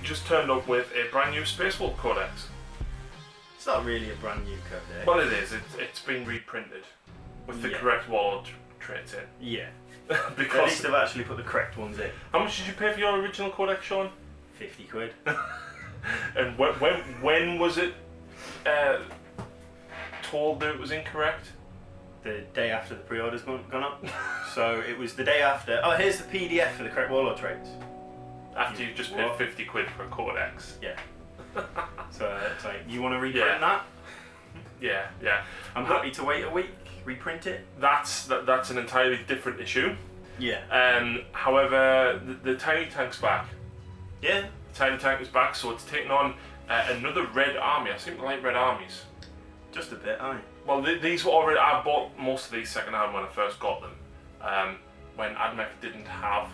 just turned up with a brand new Space Wolf Codex. It's not really a brand new codex. Well, it is. It's been reprinted with the correct Warlord traits in. Yeah. Because at least they've actually put the correct ones in. How much did you pay for your original Codex, Sean? 50 quid. And when was it told that it was incorrect? The day after the pre-order's gone up. So it was the day after. Oh, here's the PDF for the correct Warlord traits. After you've just paid 50 quid for a Codex. Yeah. So it's like, you want to reprint that? Yeah. I'm happy to wait a week, reprint it. That's an entirely different issue. Yeah. However, the Tiny Tank's back. Yeah. The Tiny Tank is back, so it's taking on another red army. I seem to like red armies. Just a bit, aye. Well, these were already. I bought most of these secondhand when I first got them. When AdMech didn't have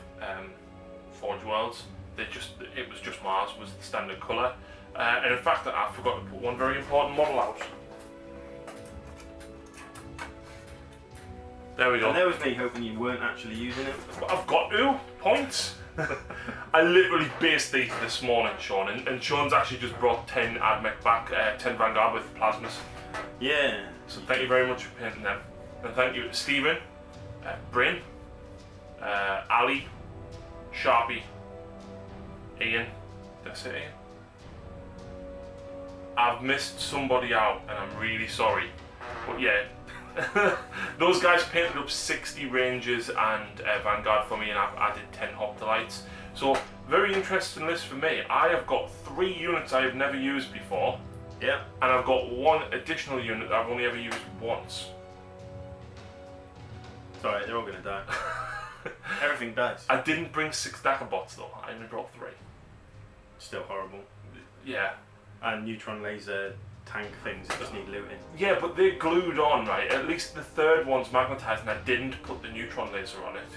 Forge Worlds, it was just Mars was the standard colour. And in fact, I forgot to put one very important model out. There we go. And there was me hoping you weren't actually using it. I've got 2 points. I literally based these this morning, Sean, and Sean's actually just brought 10 AdMech back, 10 Vanguard with plasmas. Yeah. So thank you very much for painting them. And thank you to Stephen, Bryn, Ali, Sharpie, Ian. Did I say Ian? I've missed somebody out and I'm really sorry. But yeah, those guys painted up 60 Rangers and Vanguard for me, and I've added 10 Hoplites. So very interesting list for me. I have got 3 units I have never used before. Yeah. And I've got 1 additional unit that I've only ever used once. It's alright, they're all gonna die. Everything dies. I didn't bring 6 Dagger bots though, I only brought 3. Still horrible. Yeah. And neutron laser tank things that just need looting. Yeah, but they're glued on, right? At least the 3rd one's magnetized and I didn't put the neutron laser on it.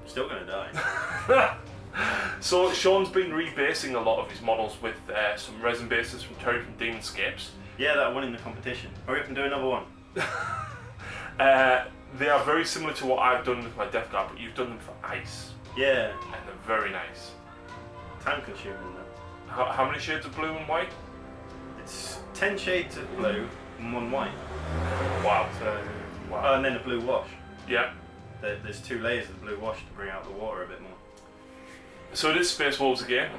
Still gonna die. So Sean's been rebasing a lot of his models with some resin bases from Terry from Demonscapes. Yeah, that one in the competition. Hurry up and do another one. They are very similar to what I've done with my Death Guard, but you've done them for ice. Yeah. And they're very nice. Time consuming though. How many shades of blue and white? It's 10 shades of blue and 1 white. Wow. So, wow. And then a blue wash. Yeah. There's 2 layers of blue wash to bring out the water a bit more. So it is Space Wolves again.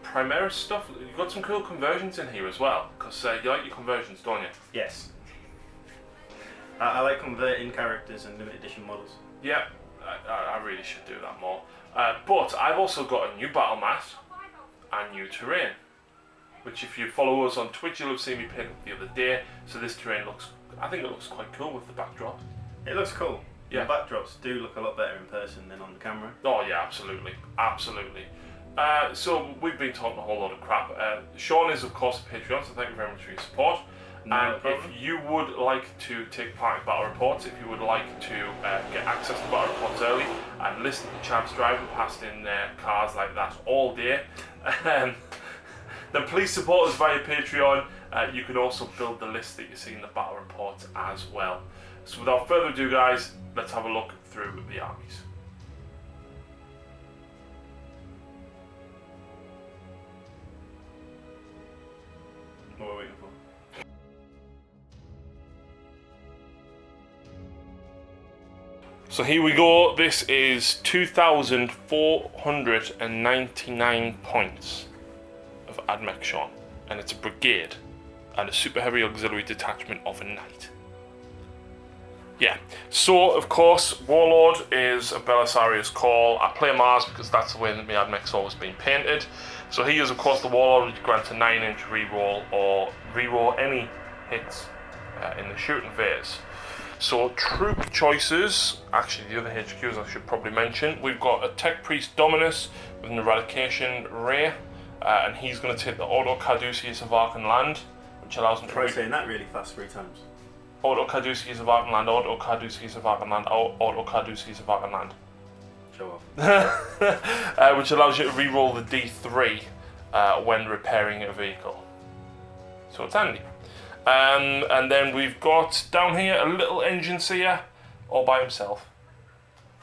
Primaris stuff. You've got some cool conversions in here as well, because you like your conversions, don't you? Yes. I like converting characters and limited edition models. Yeah, I really should do that more. But I've also got a new battle mat and new terrain, which if you follow us on Twitch, you'll have seen me paint up the other day. So this terrain I think it looks quite cool with the backdrop. It looks cool. Yeah. The backdrops do look a lot better in person than on the camera. Oh yeah, absolutely. So we've been talking a whole lot of crap. Sean is of course a Patreon, so thank you very much for your support. And if you would like to take part in battle reports, if you would like to get access to battle reports early and listen to champs driving past in cars like that all day, then please support us via Patreon. You can also build the list that you see in the battle reports as well. So without further ado, guys, let's have a look through the armies. What are we waiting for? So here we go. This is 2,499 points of AdMech Sean, and it's a brigade and a super heavy auxiliary detachment of a knight. Yeah, so of course Warlord is a Belisarius Call. I play Mars because that's the way that my AdMech's always been painted. So he is of course the Warlord, which grants a 9-inch reroll or reroll any hits in the shooting phase. So troop choices, actually the other HQs I should probably mention. We've got a Tech Priest Dominus with an Eradication Ray, and he's going to take the Auto Caduceus of Arkan Land, which allows him to... Try saying that really fast 3 times. Auto Caduceus of Arkan Land, Auto Caduceus of Arkan Land, Auto Caduceus of Arkan Land. Show off. Which allows you to reroll the D3 when repairing a vehicle. So it's handy. And then we've got down here a little engine seer all by himself.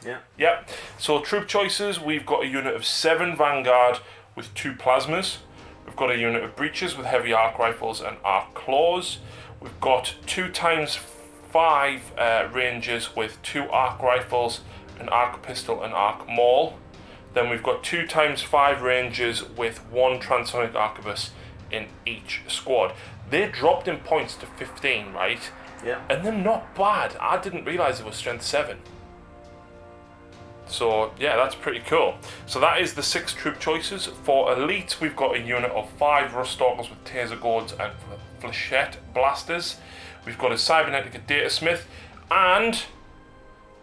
Yeah. Yep. So troop choices, we've got a unit of 7 Vanguard with 2 plasmas. We've got a unit of breaches with heavy arc rifles and arc claws. We've got 2x5 rangers with 2 arc rifles, an arc pistol and arc maul. Then we've got 2x5 rangers with 1 transonic arquebus in each squad. They dropped in points to 15, right? Yeah. And they're not bad. I didn't realise it was strength 7. So yeah, that's pretty cool. So that is the 6 troop choices. For elite, we've got a unit of 5 rust stalkers with taser gourds and flechette blasters. We've got a cybernetic data smith and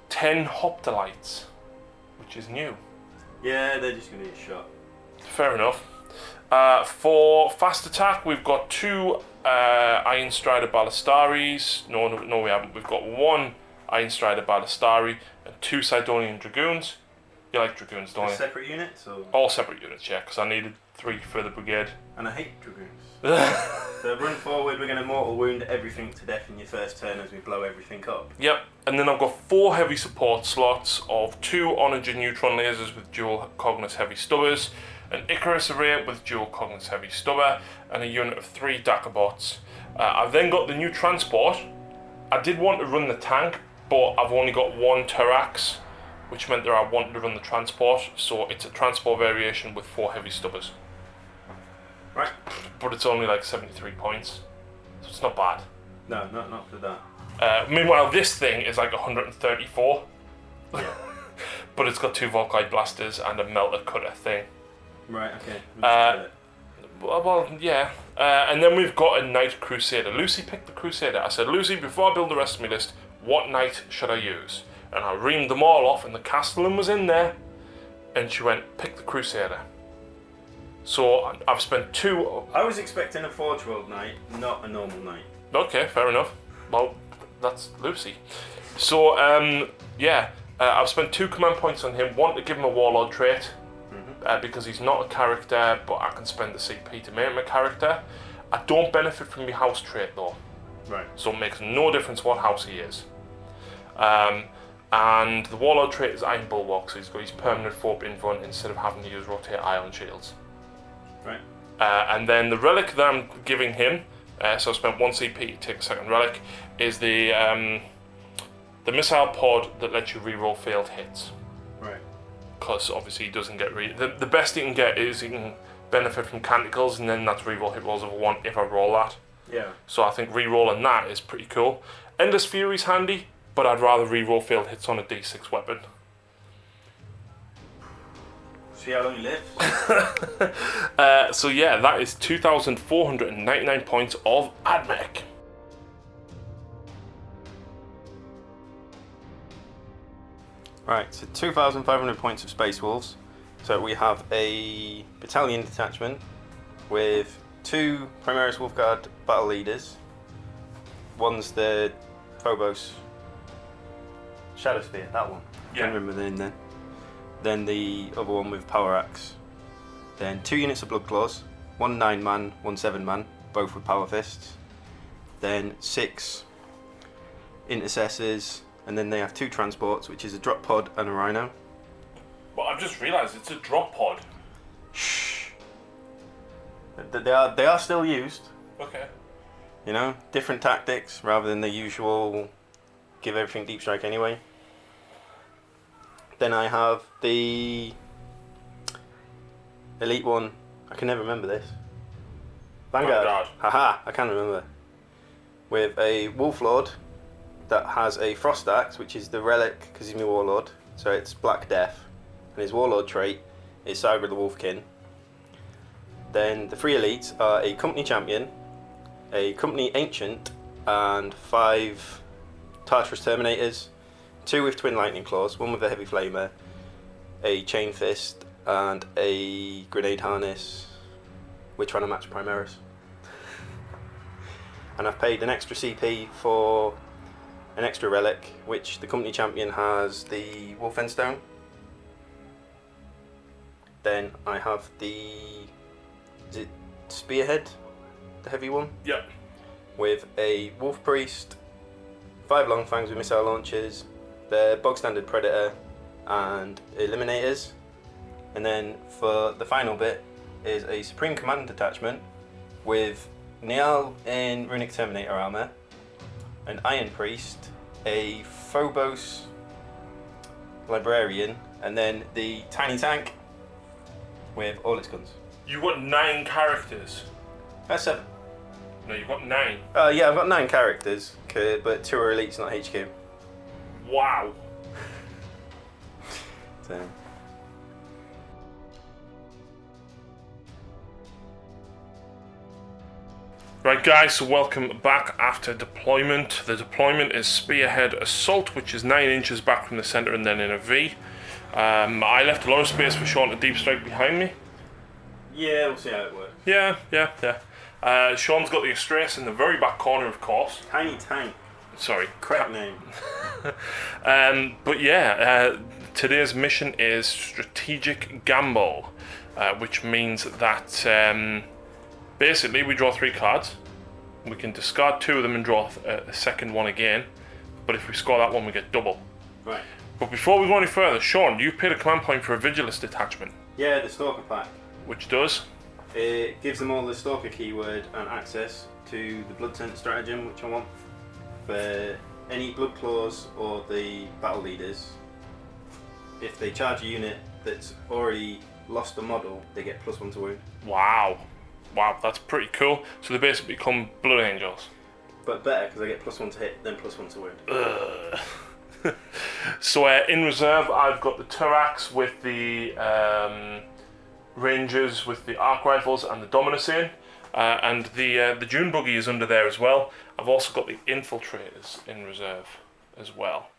10 hoplite, which is new. Yeah, they're just gonna get shot. Fair enough. For fast attack, we've got 2 Iron Strider Ballistaries. No, we haven't. We've got 1 Iron Strider Ballistari and 2 Sidonian Dragoons. You like Dragoons, don't you? Separate units? Or? All separate units, yeah, because I needed 3 for the brigade. And I hate Dragoons. So run forward, we're going to mortal wound everything to death in your first turn as we blow everything up. Yep, and then I've got 4 heavy support slots of 2 Onager neutron lasers with dual Cognus heavy stubbers, an Icarus array with dual Cognus heavy stubber, and a unit of 3 Dakar bots. I've then got the new transport. I did want to run the tank, but I've only got 1 Terax, which meant that I wanted to run the transport, so it's a transport variation with 4 heavy stubbers. Right. But it's only like 73 points, so it's not bad. No, not for that. Meanwhile, this thing is like 134, Yeah. but it's got 2 Volkite blasters and a melter cutter thing. Right, okay. Well, yeah. And then we've got a Knight Crusader. Lucy picked the Crusader. I said, Lucy, before I build the rest of my list, what knight should I use? And I reamed them all off, and the Castellan was in there. And she went, pick the Crusader. So I've spent 2... I was expecting a Forge World knight, not a normal knight. Okay, fair enough. Well, that's Lucy. So, yeah, I've spent 2 command points on him. 1 to give him a Warlord trait, because he's not a character, but I can spend the CP to make him a character. I don't benefit from my house trait, though. Right. So it makes no difference what house he is. And the Warlord trait is Iron Bulwark, so he's got his permanent 4 invuln instead of having to use rotate ion shields. Right. And then the relic that I'm giving him, so I spent 1 CP to take a second relic, is the missile pod that lets you reroll failed hits. Right. Because obviously he doesn't get the best he can get is he can benefit from canticles, and then that's reroll hit rolls of 1 if I roll that. Yeah. So I think rerolling that is pretty cool. Endless Fury's handy, but I'd rather reroll failed hits on a D6 weapon. See how long he lives. So yeah, that is 2,499 points of Admech. Right, so 2,500 points of Space Wolves. So we have a battalion detachment with 2 Primaris Wolfguard battle leaders. One's the Phobos Shadow Spear, that one. Yeah. Can't remember the name then. Then the other one with Power Axe. Then 2 units of Blood Claws, 1 9-man, 1 7-man, both with Power Fists. Then 6 Intercessors, and then they have 2 transports, which is a drop pod and a rhino. Well, I've just realised it's a drop pod. Shh. They are still used. Okay. You know, different tactics rather than the usual give everything deep strike anyway. Then I have the elite one. I can never remember this. Vanguard. Haha, I can remember. With a Wolf Lord that has a Frost Axe, which is the relic because he's my Warlord. So it's Black Death. And his Warlord trait is Cyber the Wolfkin. Then the 3 elites are a Company Champion, a Company Ancient, and 5 Tartarus Terminators. 2 with Twin Lightning Claws, 1 with a Heavy Flamer, a Chain Fist, and a Grenade Harness. We're trying to match Primaris. And I've paid an extra CP for an extra relic, which the Company Champion has the Wolfenstone. Then I have the... is it Spearhead? The heavy one? Yep. With a Wolf Priest, 5 Long Fangs with missile launchers, the bog standard Predator, and Eliminators. And then for the final bit, is a Supreme Command detachment with Niall in Runic Terminator armor, an Iron Priest, a Phobos Librarian, and then the tiny tank with all its guns. You got 9 characters. That's 7. No, you've got 9. Yeah, I've got 9 characters, but 2 are elites, not HQ. Wow. So. Right guys, so welcome back after deployment. The deployment is Spearhead Assault, which is 9 inches back from the centre and then in a V. I left a lot of space for Shaun to deep strike behind me. Yeah, we'll see how it works. Yeah. Shaun's got the Astraeus in the very back corner, of course. Tiny tank. Sorry. Correct name. But yeah, today's mission is Strategic Gamble, which means that basically we draw 3 cards. We can discard 2 of them and draw a second one again. But if we score that one, we get double. Right. But before we go any further, Shaun, you paid a command point for a Vigilist detachment. Yeah, the Stalker pack. Which does? It gives them all the Stalker keyword and access to the Blood Tent stratagem, which I want. For any Blood Claws or the Battle Leaders, if they charge a unit that's already lost a model, they get +1 to wound. Wow, that's pretty cool. So they basically become Blood Angels. But better, because I get +1 to hit, then +1 to wound. So in reserve, I've got the Turax with the Rangers with the Arc Rifles and the Dominusane, and the Dune Buggy is under there as well. I've also got the Infiltrators in reserve as well.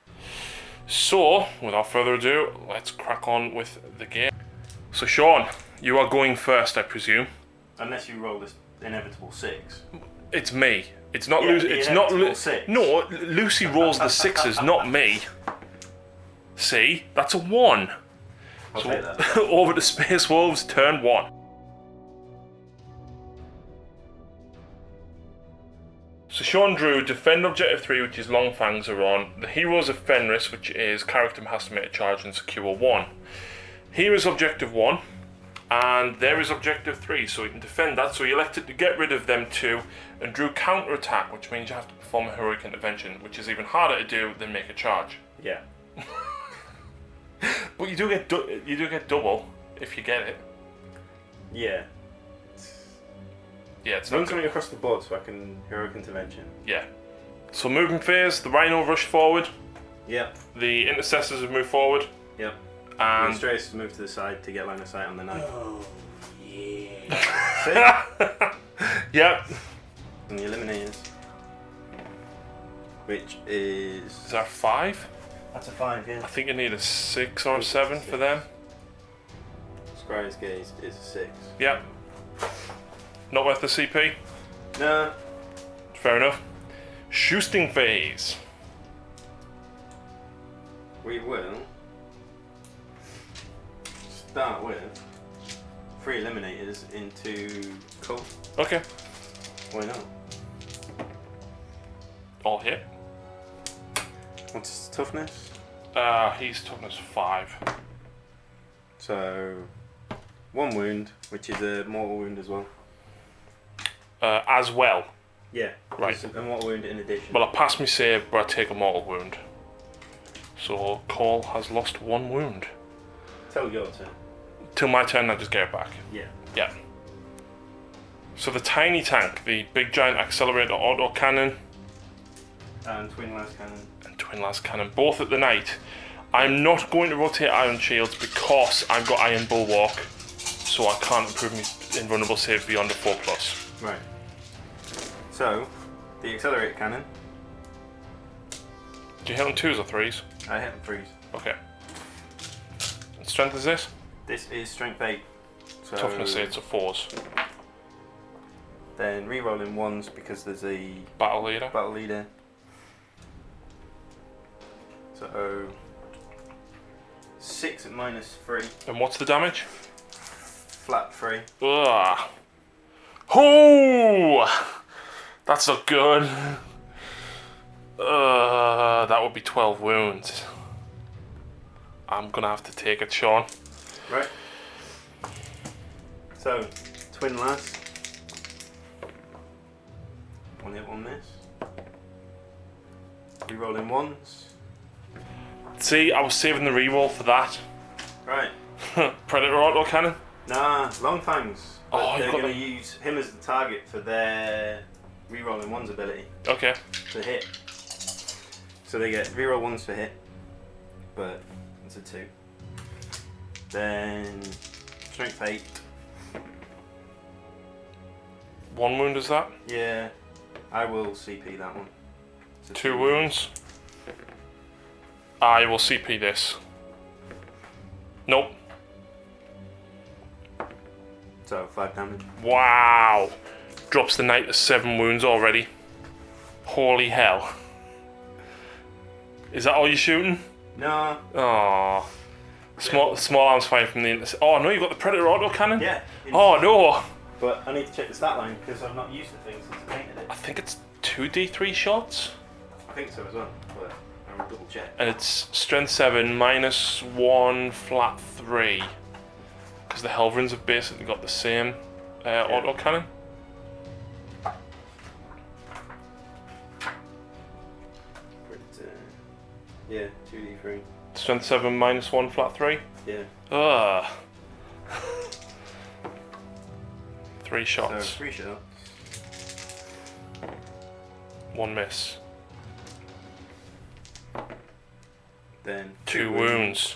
So, without further ado, let's crack on with the game. So Shaun, you are going first, I presume. Unless you roll this inevitable 6. It's me. It's not yeah, Lucy. It's not six. No, Lucy rolls the 6s, not me. See, that's a 1. I'll take that. Over to Space Wolves, turn 1. So Shaun drew Defend Objective 3, which is Long Fangs are on. The Heroes of Fenris, which is character has to make a charge and secure 1. Here is Objective 1, and there is Objective 3, so you can defend that. So you elected to get rid of them 2, and drew Counter Attack, which means you have to perform a Heroic Intervention, which is even harder to do than make a charge. Yeah. But you do get double if you get it. Yeah. Yeah, it's Run not something across the board so I can Heroic Intervention. Yeah. So moving phase, the Rhino rushed forward. Yep. The Intercessors have moved forward. Yep. And the Astraeus has moved to the side to get line of sight on the knife. Oh, yeah. Yep. And the Eliminators, which is... Is that 5? That's a 5, yeah. I think you need a 6 or a 7 for them. Scry's Gaze is a 6. Yep. Not worth the CP? No. Fair enough. Shoosting phase. We will start with 3 Eliminators into Cole. Okay. Why not? All hit. What's his toughness? He's toughness 5. So 1 wound, which is a mortal wound as well. As well. Yeah. Right. A mortal wound in addition. Well, I pass my save, but I take a mortal wound. So Cole has lost 1 wound. Till your turn. Till my turn, I just get it back. Yeah. Yeah. So the tiny tank, the big giant accelerator auto cannon, And twin las cannon. and twin las cannon, both at the knight. I'm not going to rotate iron shields because I've got iron bulwark, so I can't improve my invulnerable save beyond a 4+. Right. So, the accelerate cannon. Do you hit on 2s or 3s? I hit and freeze. Okay. What strength is this? This is strength 8. So Toughness 8, so 4s. Then re-rolling 1s because there's a Battle leader. battle leader. So 6 at -3. And what's the damage? Flat 3. Ugh. Oh! That's not good. That would be 12 wounds. I'm gonna have to take it, Shaun. Right. So, twin lass. One hit, one miss. Rerolling ones. See, I was saving the reroll for that. Right. Predator autocannon? Nah, long fangs. But they're going to them. use him as the target for their rerolling ones ability Okay. to hit. So they get reroll ones for hit, but it's a 2. Then strength 8. 1 wound is that? Yeah, I will CP that one. So 2 wounds. I will CP this. Nope. So 5 damage. Wow. Drops the knight to 7 wounds already. Holy hell. Is that all you're shooting? No. Aww. Small arms fire from the... Oh no, you've got the Predator autocannon? Yeah. Oh no. But I need to check the stat line because I've not used the thing since I painted it. I think it's 2d3 shots. I think so as well, but I'll double check. And it's strength 7 minus 1 flat 3. Because the Helverins have basically got the same autocannon. Yeah, 2d3. Strength 7 minus 1 flat 3. Yeah. Ugh. 3 So shots. 3 shots. 1 miss. Then 2 wounds.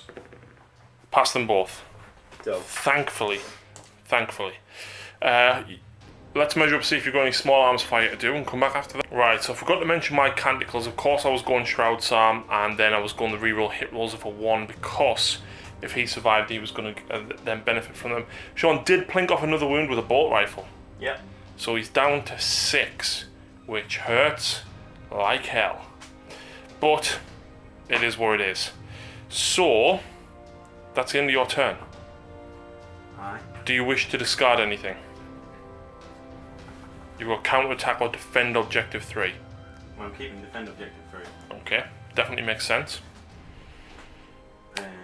Pass them both. Dope. Thankfully. Let's measure up, see if you've got any small arms fire to do, and come back after that. Right, so I forgot to mention my canticles. Of course I was going Shroud's Arm, and then I was going the reroll hit rolls of a 1, because if he survived he was going to then benefit from them. Shaun did plink off another wound with a bolt rifle. Yep. So he's down to 6, which hurts like hell. But it is what it is. So, that's the end of your turn. Aye. Do you wish to discard anything? You've got counter-attack or defend objective 3. Well, I'm keeping defend objective 3. Okay, definitely makes sense.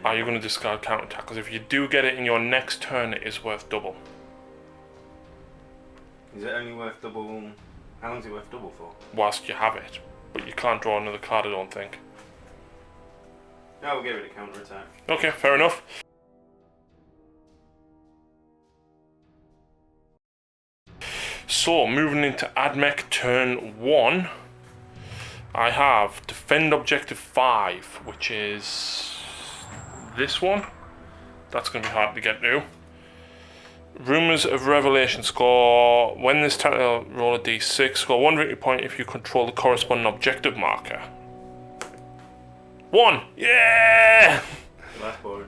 Are you going to discard counter-attack? Because if you do get it in your next turn, it is worth double. Is it only worth double? How long is it worth double for? Whilst you have it. But you can't draw another card, I don't think. No, we'll give it a counter attack. Okay, fair enough. So, moving into AdMech turn 1, I have defend objective 5, which is this one. That's going to be hard to get to. Rumors of Revelation score, when this title roll a d6, score 1 victory point if you control the corresponding objective marker. 1! Yeah! Last board.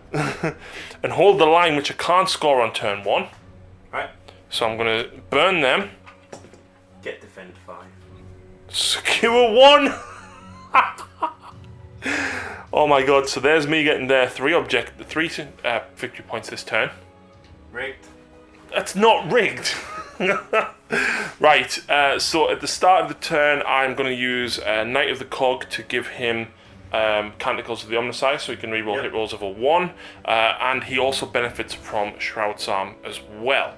And hold the line, which I can't score on turn 1. Right. So I'm going to burn them. Get defend 5. Secure 1! Oh my god, so there's me getting there 3 victory points this turn. Rigged. That's not rigged. Right, so at the start of the turn, I'm going to use Knight of the Cog to give him Canticles of the Omnicide, so he can reroll hit rolls of a 1. And he also benefits from Shroud's Arm as well,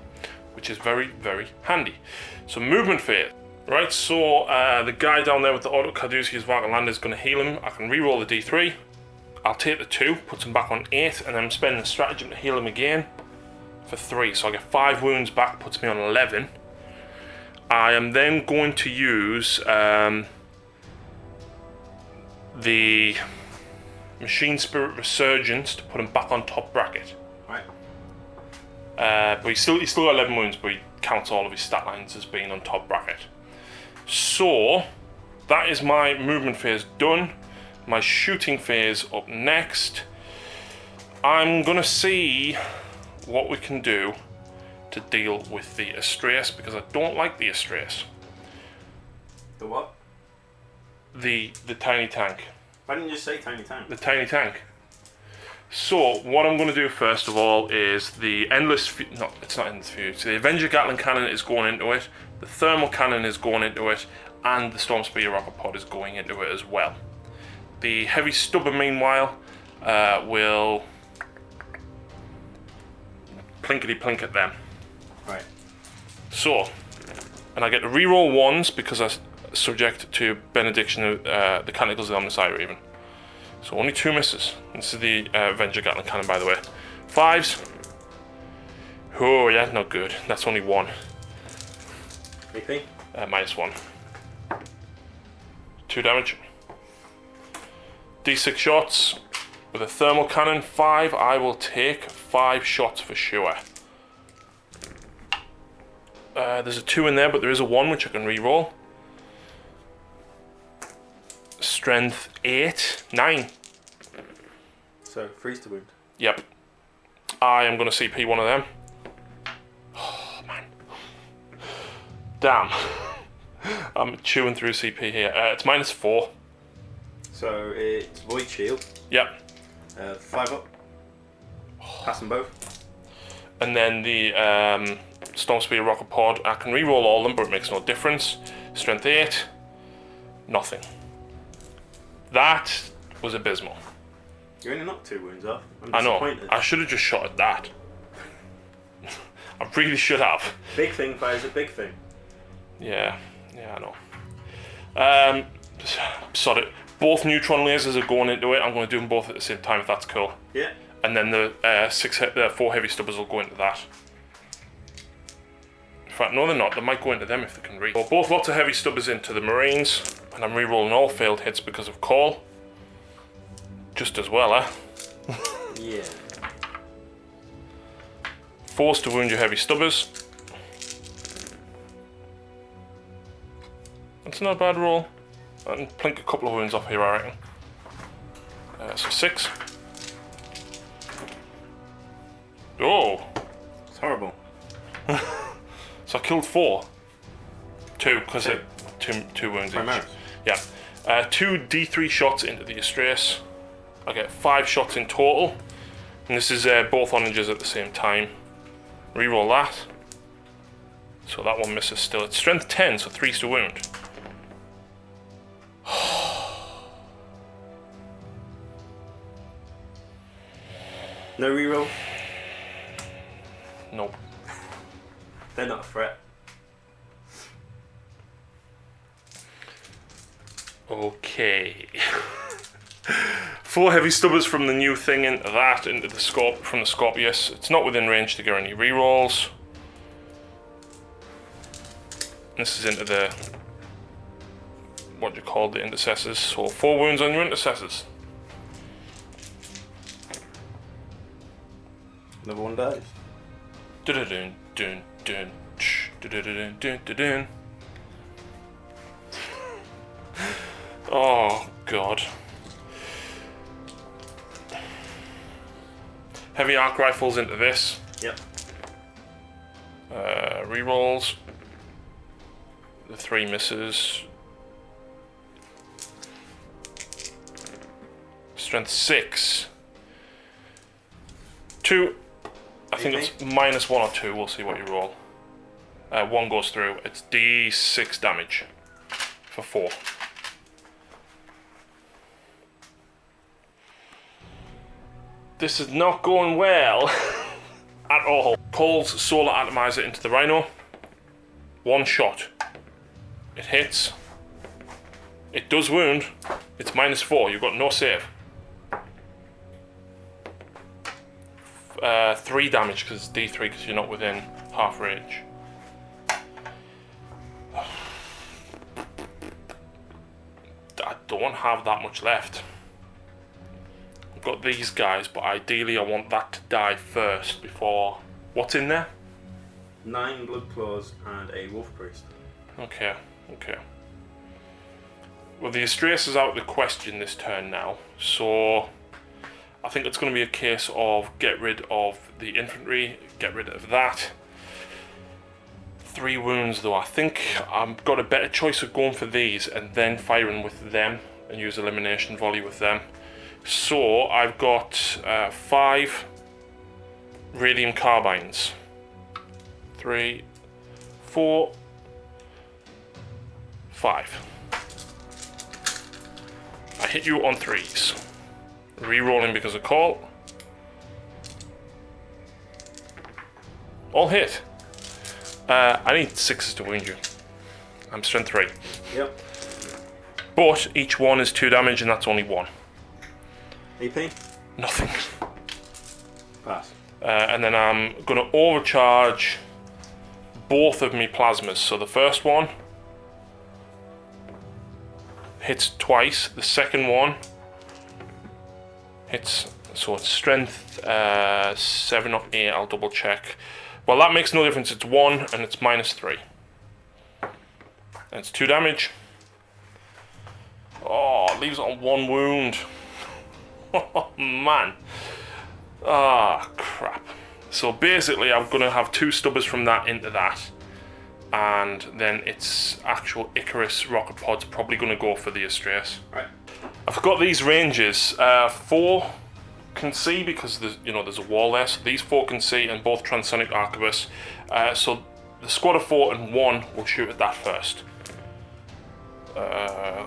which is very, very handy. So movement phase. Right, so the guy down there with the Auto Caduceus Varkalander is going to heal him. I can reroll the d3. I'll take the 2, put him back on 8, and then I'm spending a stratagem to heal him again for 3. So I get 5 wounds back, puts me on 11. I am then going to use the Machine Spirit Resurgence to put him back on top bracket. Right. But he's still got 11 wounds, but he counts all of his stat lines as being on top bracket. So that is my movement phase done. My shooting phase up next. I'm gonna see what we can do to deal with the Astraeus, because I don't like the Astraeus. The what? The tiny tank. Why didn't you just say tiny tank? The tiny tank. So what I'm going to do first of all is the Endless... No, it's not Endless Fuse. The Avenger Gatling Cannon is going into it. The Thermal Cannon is going into it. And the Storm Spear Rocket Pod is going into it as well. The Heavy Stubber, meanwhile, will plinkety-plink at them. Right. So, and I get to reroll ones because I'm subject to benediction of the canticles of the Omnis Raven. So only 2 misses. This is the Avenger Gatling Cannon, by the way. 5s. Oh yeah, not good. That's only 1. AP? -1. 2 damage. D6 shots. With a thermal cannon, 5. I will take 5 shots for sure. There's a 2 in there, but there is a 1 which I can re-roll. Strength 8, 9. So, freeze to wound. Yep. I am going to CP one of them. Oh, man. Damn. I'm chewing through CP here. It's -4. So, it's Void Shield. Yep. 5 up. Pass them both. And then the Storm Spear Rocket Pod. I can re-roll all of them, but it makes no difference. Strength 8. Nothing. That was abysmal. You only knocked 2 wounds off. I know. I should have just shot at that. I really should have. Big thing fires a big thing. Yeah, I know. Sorry. Both neutron lasers are going into it. I'm going to do them both at the same time if that's cool. Yeah. And then the 4 heavy stubbers will go into that. In fact, no, they're not. They might go into them if they can reach. So both lots of heavy stubbers into the Marines, and I'm re-rolling all failed hits because of call. Just as well, eh? Yeah. 4s to wound your heavy stubbers. That's not a bad roll. I can plink a couple of wounds off here, I reckon. So 6. Oh! It's horrible. So I killed 4. 2, because it 2 wounds each. Primaris. Yeah. 2 D3 shots into the Astraeus. I get 5 shots in total. And this is both onagers at the same time. Reroll that. So that one misses still. It's strength 10, so 3's to wound. No reroll? Nope. They're not a threat. Okay. 4 heavy stubbers from the new thing into that, into the from the Scorpius. It's not within range to get any rerolls. This is into the, what do you call the intercessors? So 4 wounds on your intercessors. Another one dies. Dun dun dun dun dun dun. Oh god. Heavy arc rifles into this. Yep. Rerolls. The 3 misses. Strength 6. 2. I think it's -1 or 2. We'll see what you roll. 1 goes through. It's D6 damage for 4. This is not going well at all. Calls Solar Atomizer into the Rhino. 1 shot. It hits. It does wound. It's -4. You've got no save. 3 damage because it's D3 because you're not within half range. I don't have that much left. I've got these guys, but ideally I want that to die first before... What's in there? 9 blood claws and a wolf priest. Okay. Well, the Astraeus is out of the question this turn now, so I think it's going to be a case of get rid of the infantry, get rid of that. 3 wounds though. I think I've got a better choice of going for these and then firing with them and use elimination volley with them. So I've got 5 radium carbines. 3, 4, 5. I hit you on 3s. Re-rolling because of call. All hit. I need 6s to wound you. I'm strength 3. Yep. But each one is 2 damage, and that's only 1. EP? Nothing. Pass. And then I'm going to overcharge both of me plasmas. So the first one hits twice. The second one hits, so it's strength 7 or 8. I'll double check. Well, that makes no difference. It's 1 and it's -3. And it's 2 damage. Oh, it leaves it on 1 wound. Oh, man. Ah, crap. So basically, I'm going to have 2 stubbers from that into that. And then its actual Icarus rocket pod's probably going to go for the Astraeus. Right. I've got these ranges. 4 can see because there's a wall there. So these 4 can see, and both Transonic Arquebus. So the squad of 4 and 1 will shoot at that first.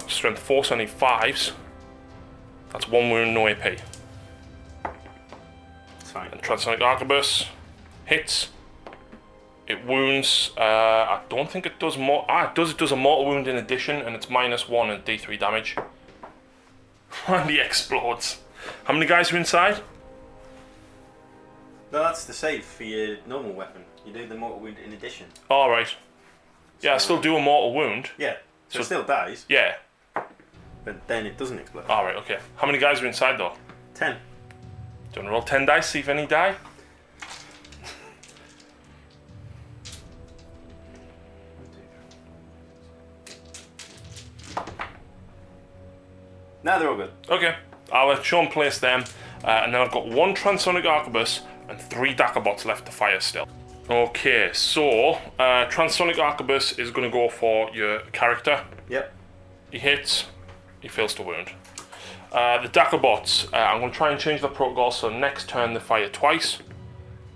Strength 4, so I need 5s. That's 1 wound, no AP. It's fine. And Transonic Arquebus hits. It wounds. I don't think it does more. It does. It does a mortal wound in addition, and it's -1 and D3 damage. And he explodes. How many guys are inside? No, that's the save for your normal weapon. You do the mortal wound in addition. All right. Yeah, I still do a mortal wound. Yeah. So it still dies. Yeah. But then it doesn't explode. All right. Okay. How many guys are inside though? 10. Do you want to roll 10 dice? See if any die. No, they're all good. Okay. I'll let Shaun place them, and then I've got 1 Transonic Arquebus and 3 Dakabots left to fire still. Okay, so Transonic Arquebus is going to go for your character. Yep. He hits, he fails to wound. The Dakabots, I'm going to try and change the protocol so next turn they fire twice.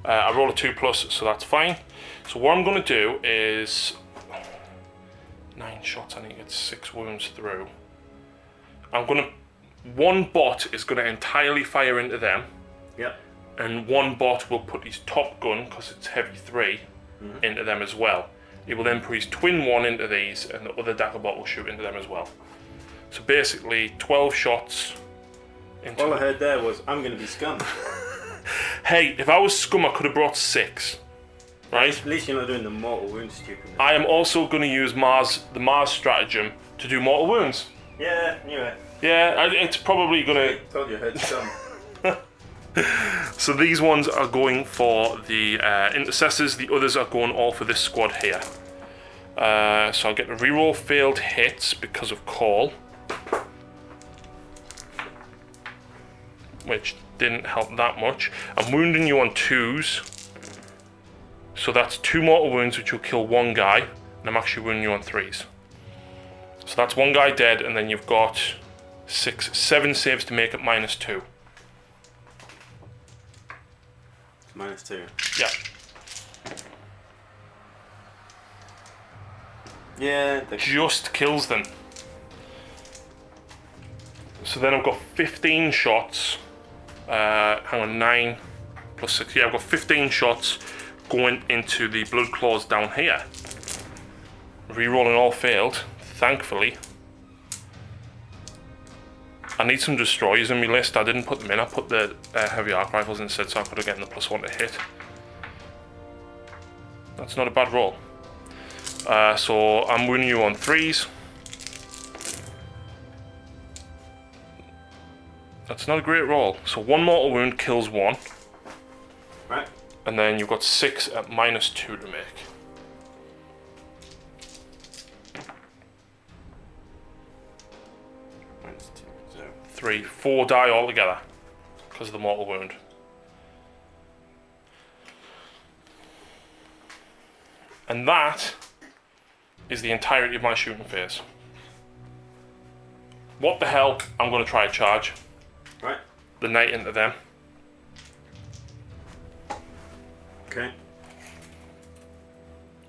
I roll a 2+, so that's fine. So what I'm going to do is 9 shots, I need to get 6 wounds through. One bot is going to entirely fire into them. Yep. And one bot will put his top gun, because it's heavy 3, into them as well. He will then put his twin 1 into these, and the other Dakabot will shoot into them as well. So basically, 12 shots into... All I heard there was, I'm going to be scum. Hey, if I was scum, I could have brought 6. Right? At least you're not doing the mortal wound stupidness. I am also going to use the Mars stratagem to do mortal wounds. Yeah, knew it. Yeah, it's probably going to... I told you I heard scum. So these ones are going for the intercessors, the others are going all for this squad here. So I'll get a reroll failed hits because of call, which didn't help that much. I'm wounding you on 2s, so that's 2 mortal wounds which will kill 1 guy, and I'm actually wounding you on 3s. So that's 1 guy dead, and then you've got 7 saves to make it -2. -2. Yeah. Yeah. Just kills them. So then I've got 15 shots. Hang on, 9 + 6. Yeah, I've got 15 shots going into the blood claws down here. Rerolling all failed, thankfully. I need some destroyers in my list. I didn't put them in. I put the heavy arc rifles instead, so I could have gotten the +1 to hit. That's not a bad roll. So I'm wounding you on 3s. That's not a great roll. So 1 mortal wound kills 1. Right. And then you've got 6 at -2 to make. -2. So 3, 4 die altogether because of the mortal wound. And that is the entirety of my shooting phase. What the hell? I'm going to try a charge. Right. The knight into them. Okay.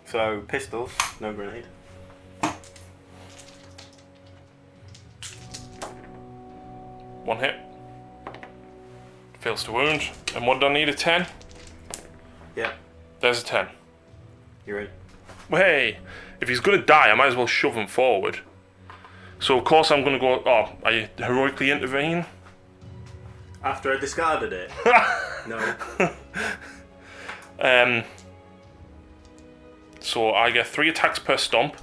So pistols, no grenade. One hit. Fails to wound. And what do I need? A 10? Yeah. There's a 10. You're in. Hey, if he's going to die, I might as well shove him forward. So, of course, I'm going to go... Oh, I heroically intervene? After I discarded it? No. So, I get 3 attacks per stomp,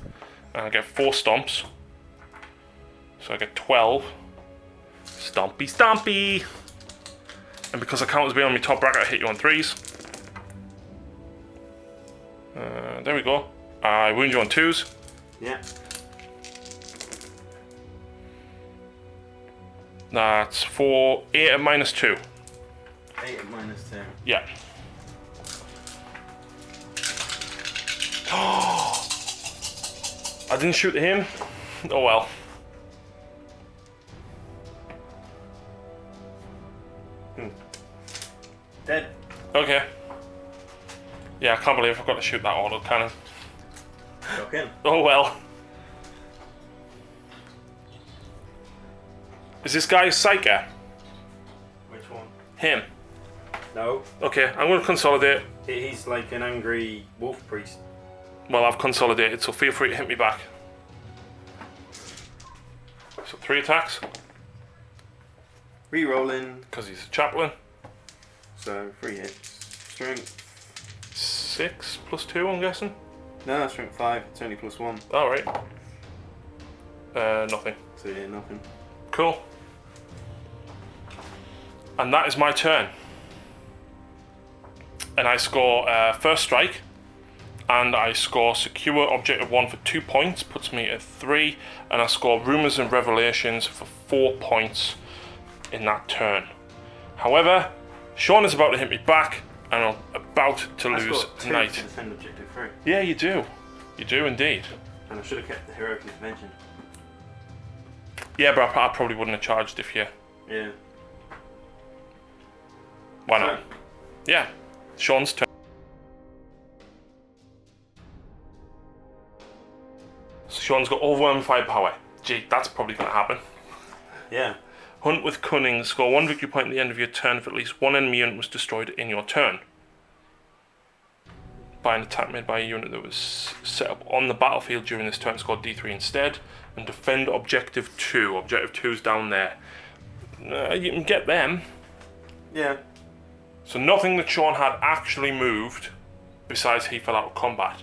and I get 4 stomps. So, I get 12. Stompy, stompy! And because I count as being on my top bracket, I hit you on 3s. There we go. I wound you on 2s. Yeah. That's for 8 at minus 2. 8 at minus 2. Yeah. I didn't shoot him. Oh well. Dead. Okay. Yeah, I can't believe I forgot to shoot that auto cannon. Okay. Oh well. Is this guy a psyker? Which one? Him. No. Okay, I'm going to consolidate. He's like an angry wolf priest. Well, I've consolidated, so feel free to hit me back. So 3 attacks. Rerolling. Because he's a chaplain. So 3 hits. Strength. 6 plus 2, I'm guessing? No, that's strength 5. It's only plus 1. Alright. Nothing. So yeah, nothing. Cool. And that is my turn. And I score first strike. And I score secure objective 1 for 2 points. Puts me at 3. And I score rumors and revelations for 4 points in that turn. However, Shaun is about to hit me back. And I'm about to lose tonight. To defend objective 3. Yeah, you do. You do indeed. And I should have kept the heroic intervention. Yeah, but I probably wouldn't have charged if you... Yeah. Why not? Yeah. Shaun's turn. So Shaun's got overwhelming firepower. Gee, that's probably going to happen. Yeah. Hunt with cunning. Score 1 victory point at the end of your turn if at least 1 enemy unit was destroyed in your turn. By an attack made by a unit that was set up on the battlefield during this turn, score D3 instead. And defend objective 2. Objective 2's down there. You can get them. Yeah. So nothing that Shaun had actually moved, besides he fell out of combat.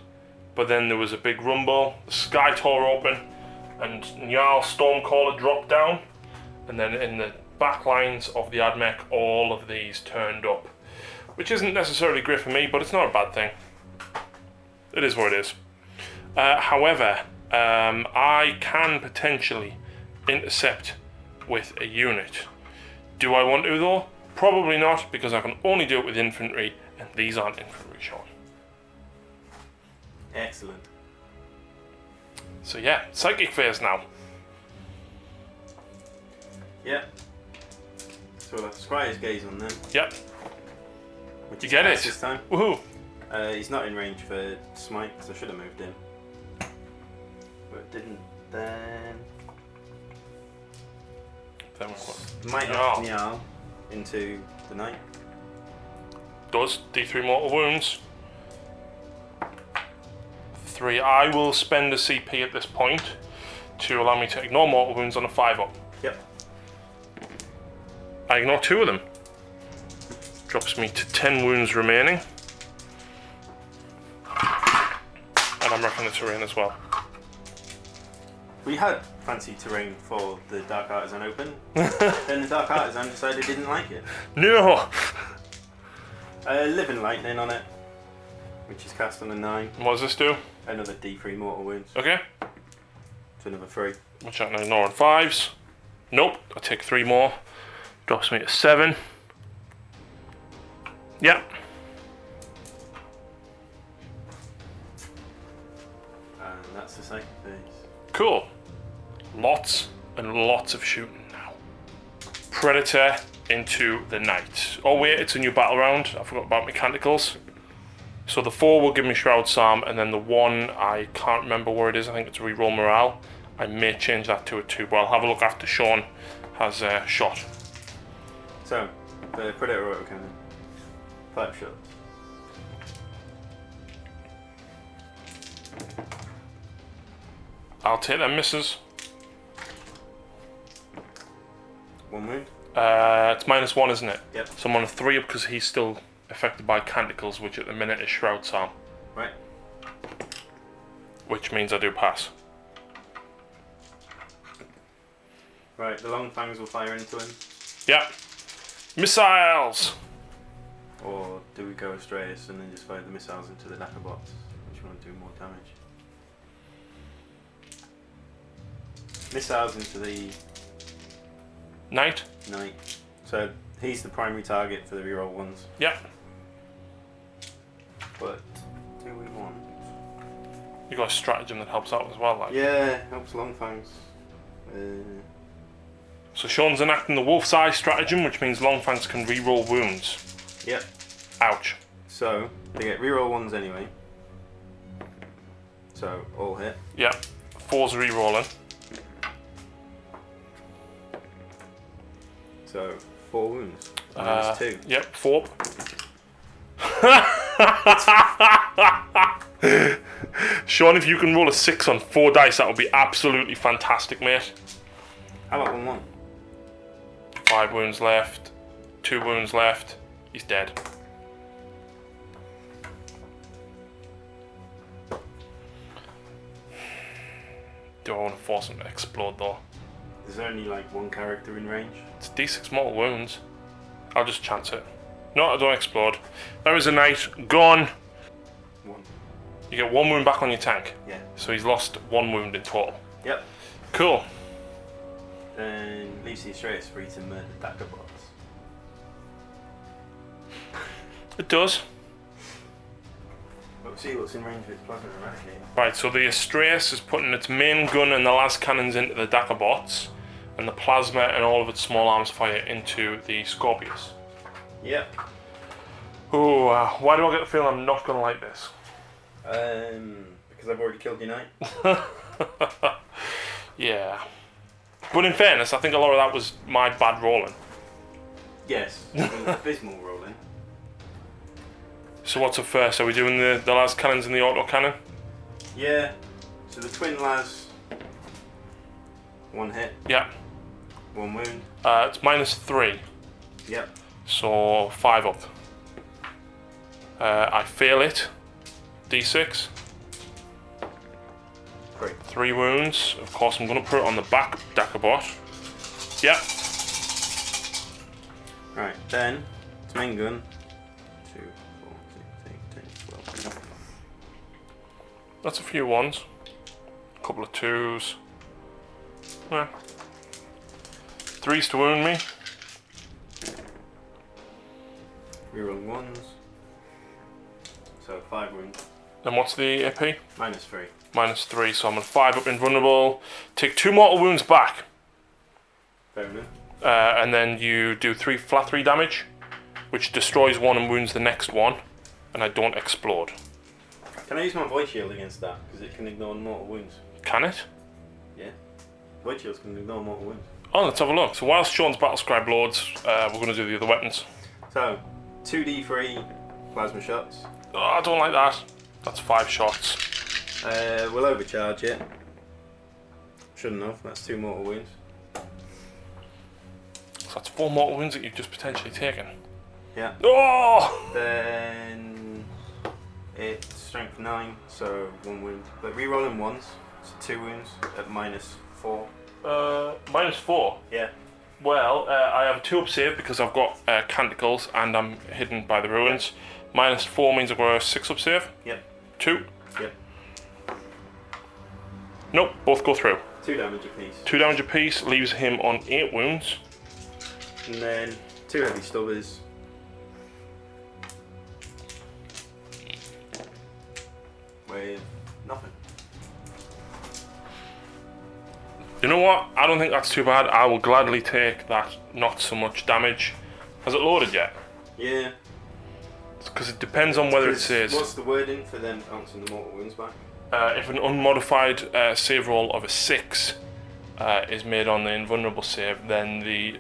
But then there was a big rumble, the sky tore open, and Jarl Stormcaller dropped down. And then in the back lines of the Admech, all of these turned up. Which isn't necessarily great for me, but it's not a bad thing. It is what it is. However, I can potentially intercept with a unit. Do I want to though? Probably not, because I can only do it with infantry, and these aren't infantry, Shaun. Excellent. So yeah, psychic phase now. Yep. So we'll have Scryer's Gaze on them. Yep. Which You is get nice it. this time. Woohoo! He's not in range for Smite, so I should have moved him. But didn't then. Then we've got Might Jarl. knock Jarl into the knight. Does D3 mortal wounds. 3. I will spend a CP at this point to allow me to ignore mortal wounds on a 5-up. Yep. I ignore 2 of them. Drops me to 10 wounds remaining. And I'm wrecking the terrain as well. We had fancy terrain for the Dark Artisan open. Then the Dark Artisan decided he didn't like it. No! Living Lightning on it, which is cast on a 9. What does this do? Another D3 mortal wounds. Okay. To another 3. Watch out, ignore on 5s. Nope, I take 3 more. Drops me to 7. Yep. And that's the psychic phase. Cool. Lots and lots of shooting now. Predator into the Knight. Oh wait, it's a new battle round. I forgot about mechanicals. So the 4 will give me Shroud Psalm, and then the 1, I can't remember where it is. I think it's reroll morale. I may change that to a 2, but I'll have a look after Shaun has shot. So, the Predator Autocannon. 5 shots. I'll take them misses. 1 wound. It's -1, isn't it? Yep. So I'm on a 3 up because he's still affected by canticles, which at the minute is Shroud's Arm. Right. Which means I do pass. Right, the long fangs will fire into him. Yep. Missiles! Or do we go Astraeus and then just fire the missiles into the Dackerbots? Which one will do more damage? Missiles into the Knight? Knight. So he's the primary target for the reroll ones. Yep. But do we want? You got a stratagem that helps out as well, like. Yeah, helps long fangs. So Shauns enacting the Wolf's Eye stratagem, which means Longfangs can re-roll wounds. Yep. Ouch. So they get reroll ones anyway. So all hit. Yep. 4's re-rolling. So 4 wounds. Minus 2. Yep, 4. Shaun, if you can roll a 6 on 4 dice, that would be absolutely fantastic, mate. How about 1-1? 5 wounds left. 2 wounds left. He's dead. Do I want to force him to explode though? There's only like 1 character in range. It's D6 mortal wounds. I'll just chance it. No, I don't explode. There is a knight. Gone. 1. You get 1 wound back on your tank. Yeah. So he's lost 1 wound in total. Yep. Cool. Then leaves the Astraeus free to murder Dackerbots. It does. But see what's in range of its plasma eradicator. Right, so the Astraeus is putting its main gun and the las cannons into the Dackerbots, and the plasma and all of its small arms fire into the Scorpius. Yep. Ooh, why do I get the feeling I'm not going to like this? Because I've already killed your knight. Yeah. But in fairness, I think a lot of that was my bad rolling. Yes, abysmal rolling. So what's up first? Are we doing the las cannons and the auto cannon? Yeah. So the twin las, 1 hit, Yeah. 1 wound. It's -3, Yep. so 5 up. I fail it. D6. 3. 3 wounds. Of course, I'm going to put it on the back Dackerbot. Yep. Right, then its main gun. 2, 4, 6, 8, 10, 12. That's a few 1s. A couple of 2s. Yeah. 3s to wound me. Reroll 1s. So 5 wounds. And what's the AP? -3. -3, so I'm on 5 up invulnerable. Take 2 mortal wounds back. Fair enough. And then you do flat 3 damage, which destroys 1 and wounds the next one, and I don't explode. Can I use my void shield against that? Because it can ignore mortal wounds. Can it? Yeah. Void shields can ignore mortal wounds. Oh, let's have a look. So whilst Shaun's Battlescribe loads, we're going to do the other weapons. So, 2d3 plasma shots. Oh, I don't like that. That's 5 shots. We'll overcharge it. Shouldn't have. That's 2 mortal wounds. So that's 4 mortal wounds that you've just potentially taken. Yeah. Oh! Then it's strength 9, so 1 wound. But re-rolling 1s, so 2 wounds at -4. -4. Yeah. Well, I have a 2 up save because I've got canticles and I'm hidden by the ruins. -4 means I've got a 6 up save. Yep. 2. Yep. Nope, both go through. 2 damage apiece. 2 damage apiece leaves him on 8 wounds. And then 2 heavy stubbers. With nothing. You know what? I don't think that's too bad. I will gladly take that not so much damage. Has it loaded yet? Yeah. Because it depends on whether it says... What's the wording for them bouncing the mortal wounds back? If an unmodified save roll of a 6 is made on the invulnerable save, then the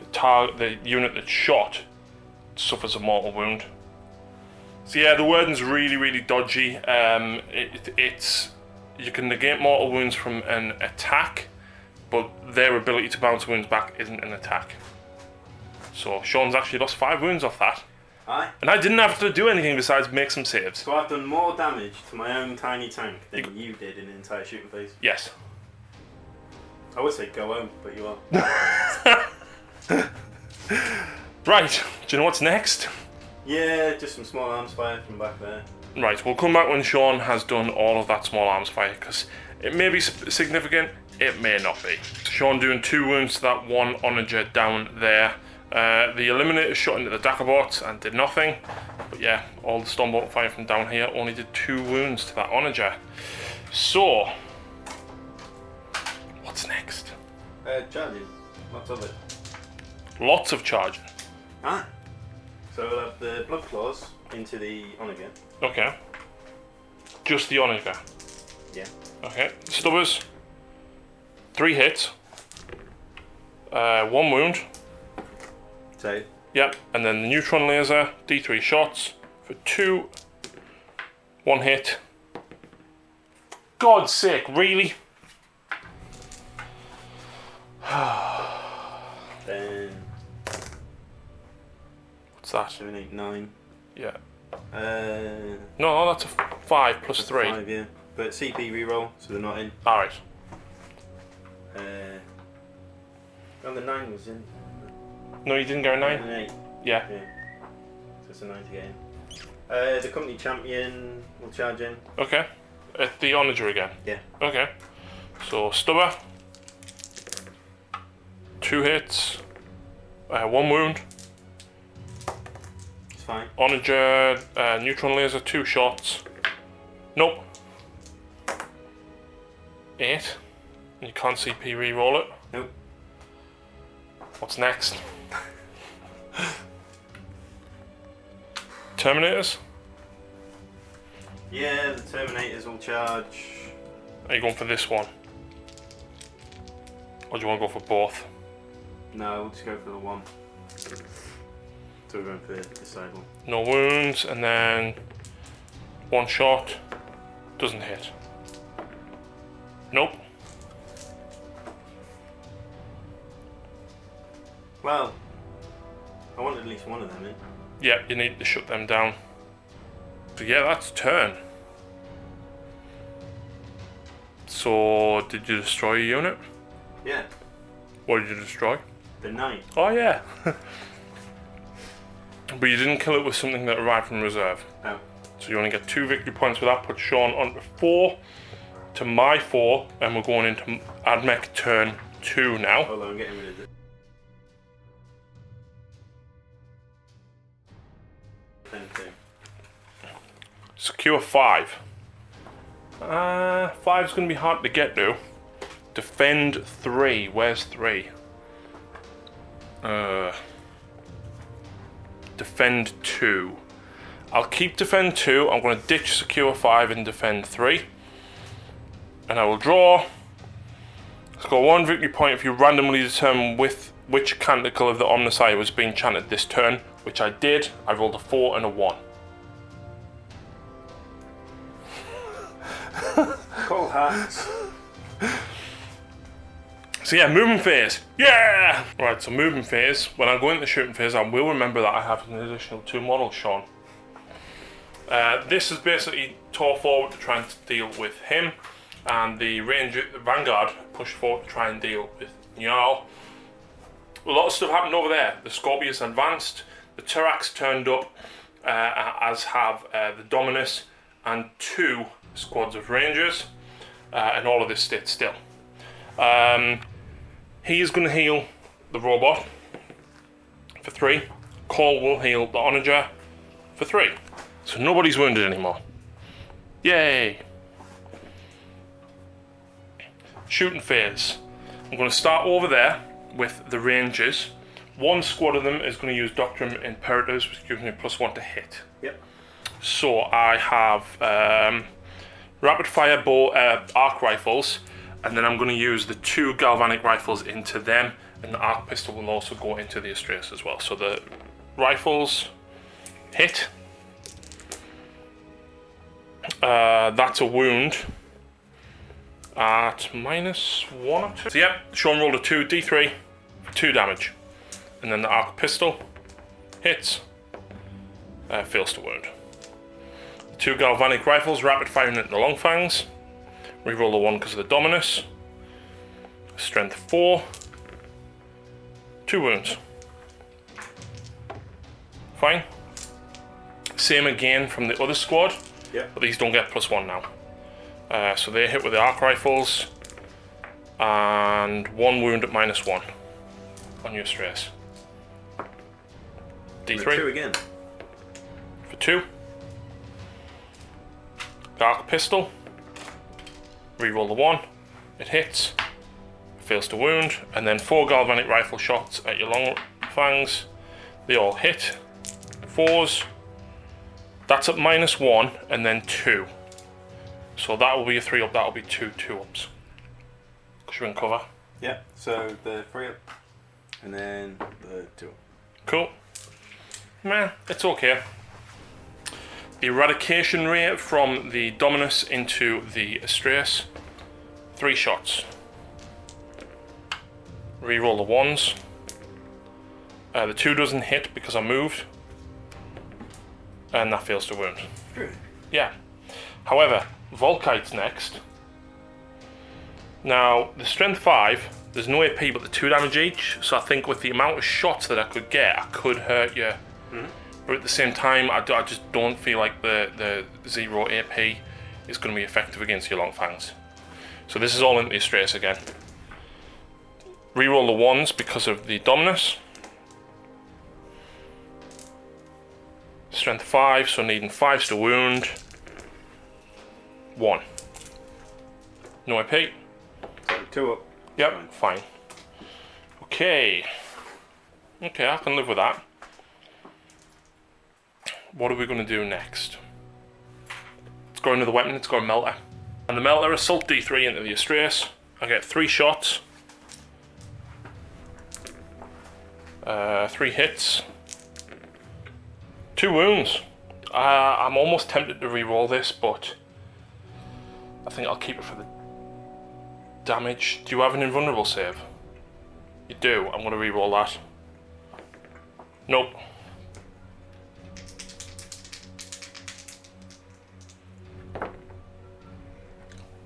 unit that's shot suffers a mortal wound. So yeah, the wording's really, really dodgy. It's you can negate mortal wounds from an attack, but their ability to bounce wounds back isn't an attack. So Shauns actually lost 5 wounds off that. Aye. And I didn't have to do anything besides make some saves. So I've done more damage to my own tiny tank than you did in an entire shooting phase. Yes. I would say go home, but you are. Right, do you know what's next? Yeah, just some small arms fire from back there. Right, we'll come back when Shaun has done all of that small arms fire, because it may be significant, it may not be. Shaun doing 2 wounds to that one onager down there. The Eliminator shot into the Daggerbots and did nothing. But yeah, all the Stormbolt fire from down here only did 2 wounds to that onager. So, what's next? Charging. Lots of it. Lots of charging. Ah. So we'll have the Blood Claws into the onager. Okay. Just the onager. Yeah. Okay. Stubbers. 3 hits. 1 wound. So. Yep. And then the neutron laser. D3 shots for 2. 1 hit. God's sake, really? Then. What's that? 7, 8, 9. Yeah. No, that's a 5 plus 3. 5, yeah. But CP reroll, so they're not in. Alright. Oh, the 9 was in. No, you didn't go a 9? An 8. Yeah. So it's a 9 to get in. The company champion will charge in. Okay. At the onager again? Yeah. Okay. So, Stubber. 2 hits. 1 wound. It's fine. Onager, neutron laser, 2 shots. Nope. 8. You can't CP reroll it. Nope. What's next? Terminators? Yeah, the Terminators will charge. Are you going for this one? Or do you want to go for both? No, we'll just go for the 1. So we're going for this side one. No wounds, and then 1 shot. Doesn't hit. Nope. Well, I want at least one of them in. Yeah, you need to shut them down. So yeah, that's turn. So, did you destroy a unit? Yeah. What did you destroy? The 9. Oh yeah. But you didn't kill it with something that arrived from reserve. No. So you only get 2 victory points with that. Put Shaun on to 4 to my 4, and we're going into Admech turn 2 now. Hold on, I'm getting rid of this. Secure 5. 5's going to be hard to get to. Defend 3. Where's 3? Defend 2. I'll keep defend 2. I'm going to ditch secure 5 and defend 3. And I will draw. Score 1 victory point if you randomly determine with which canticle of the Omnissiah was being chanted this turn, which I did. I rolled a 4 and a 1. Cold hats. So yeah, movement phase. Yeah! Right, so movement phase. When I go into shooting phase, I will remember that I have an additional 2 models, Shaun. This is basically tore forward to try and deal with him, and the Vanguard pushed forward to try and deal with Njal. A lot of stuff happened over there. The Scorpius advanced, the Turax turned up, as have the Dominus, and 2 squads of Rangers, and all of this stayed still. He is going to heal the robot for 3. Cole will heal the onager for 3. So nobody's wounded anymore. Yay! Shooting phase. I'm going to start over there with the Rangers. 1 squad of them is going to use Doctrine Imperatives, which gives me +1 to hit. Yep. So I have rapid fire bow arc rifles, and then I'm going to use the 2 galvanic rifles into them, and the arc pistol will also go into the Astraeus as well. So the rifles hit. That's a wound. at -1 or 2. So yeah, Shaun rolled a 2, D3 for 2 damage. And then the arc pistol hits, fails to wound. 2 galvanic rifles, rapid firing into the long fangs. Reroll the 1 because of the dominus. Strength 4. 2 wounds. Fine. Same again from the other squad. Yeah. But these don't get +1 now. So they hit with the arc rifles. And 1 wound at -1 on your stress. D3. 2 again. For 2. Dark pistol. Reroll the 1. It hits. Fails to wound. And then 4 galvanic rifle shots at your long fangs. They all hit. 4s. That's at -1 and then 2. So that will be a 3 up. That will be 2 2-ups. Because you're in cover. Yeah. So the 3 up. And then the 2 up. Cool. Man, it's okay. The eradication rate from the Dominus into the Astraeus, 3 shots. Reroll the 1s. The 2 doesn't hit because I moved. And that fails to wound. Really? Yeah. However, Volkite's next. Now, the strength 5, there's no AP but the 2 damage each, so I think with the amount of shots that I could get, I could hurt you. But at the same time, I just don't feel like the 0 AP is going to be effective against your long fangs. So this is all into the Astraeus again. Reroll the 1s because of the Dominus. Strength 5, so needing 5s to wound. 1. No AP. So 2 up. Yep, fine. Okay. Okay, I can live with that. What are we going to do next? Let's go into the weapon, let's go Melter. And the Melter, Assault D3 into the Astraeus. I get 3 shots. 3 hits. 2 wounds. I'm almost tempted to re-roll this, but I think I'll keep it for the damage. Do you have an invulnerable save? You do. I'm going to re-roll that. Nope.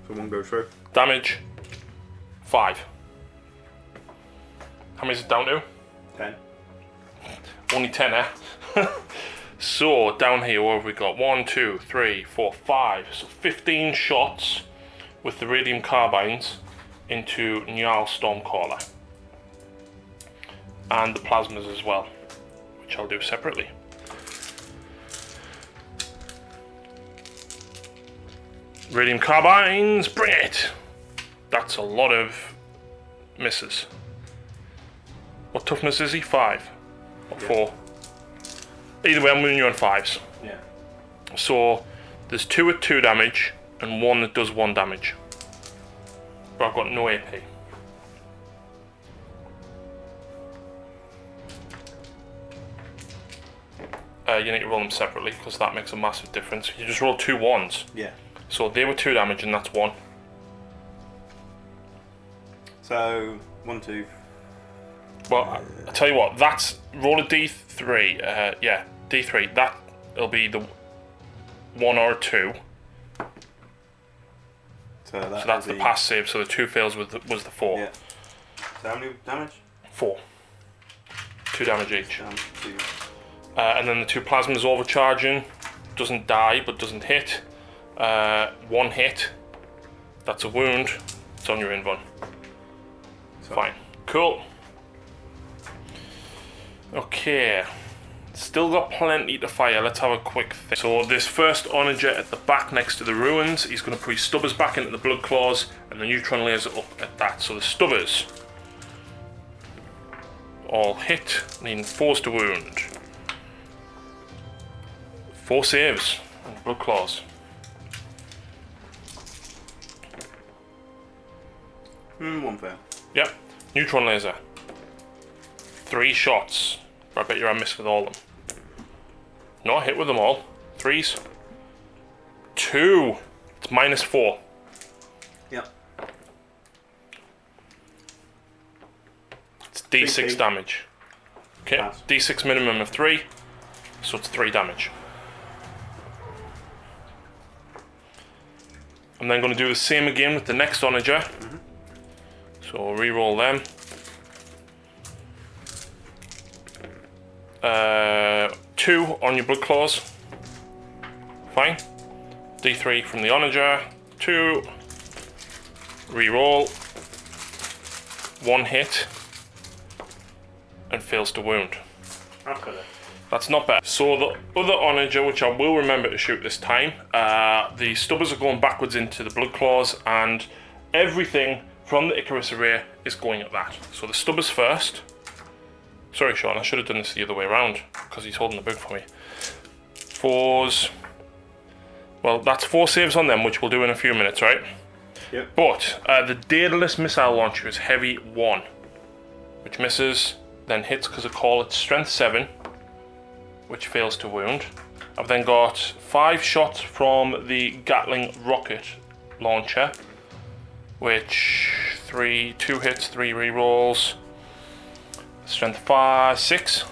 So 1 goes through. Damage 5. How many is it down to? 10. Only 10, eh? So down here, what have we got? 1, 2, 3, 4, 5. So 15 shots with the radium carbines into Njal Stormcaller. And the plasmas as well, which I'll do separately. Radium carbines, bring it! That's a lot of misses. What toughness is he? 5 or 4? Either way, I'm moving you on 5s. Yeah. So there's 2 with 2 damage and 1 that does 1 damage. But I've got no AP. You need to roll them separately because that makes a massive difference. You just roll 2 1s. Yeah. So they were 2 damage and that's 1. So 1, 2. Well, I tell you what, that's roll a D3. Yeah, D3. That'll be the 1 or a 2. So that's the pass save. So the 2 fails was the 4. Yeah. So how many damage? 4. 2 damage each. 2. And then the 2 plasmas overcharging. Doesn't die, but doesn't hit. 1 hit. That's a wound. It's on your invuln. Fine. Cool. Okay. Still got plenty to fire. Let's have a quick thing. So this first onager at the back next to the ruins, he's going to put his stubbers back into the blood claws and the neutron laser up at that. So the stubbers all hit, needing 4s to wound. 4 saves and blood claws. 1 fail. Yep. Neutron laser. 3 shots. I bet you I missed with all of them. No, I hit with them all. 3s. 2. It's -4. Yep. D6 damage. Okay, Pass. D6 minimum of 3, so it's 3 damage. I'm then going to do the same again with the next onager. So reroll them. 2 on your blood claws. Fine. D3 from the onager. 2. Reroll. 1 hit. And fails to wound. Okay. That's not bad. So the other onager, which I will remember to shoot this time, the stubbers are going backwards into the blood claws, and everything from the Icarus array is going at that. So the stubbers first. Sorry, Sean, I should have done this the other way around because he's holding the book for me. 4s. Well, that's 4 saves on them, which we'll do in a few minutes, right? Yep. But the Daedalus missile launcher is heavy 1, which misses, then hits because I call it strength 7, which fails to wound. I've then got 5 shots from the Gatling rocket launcher, which 2 hits, 3 rerolls. Strength 5, 6.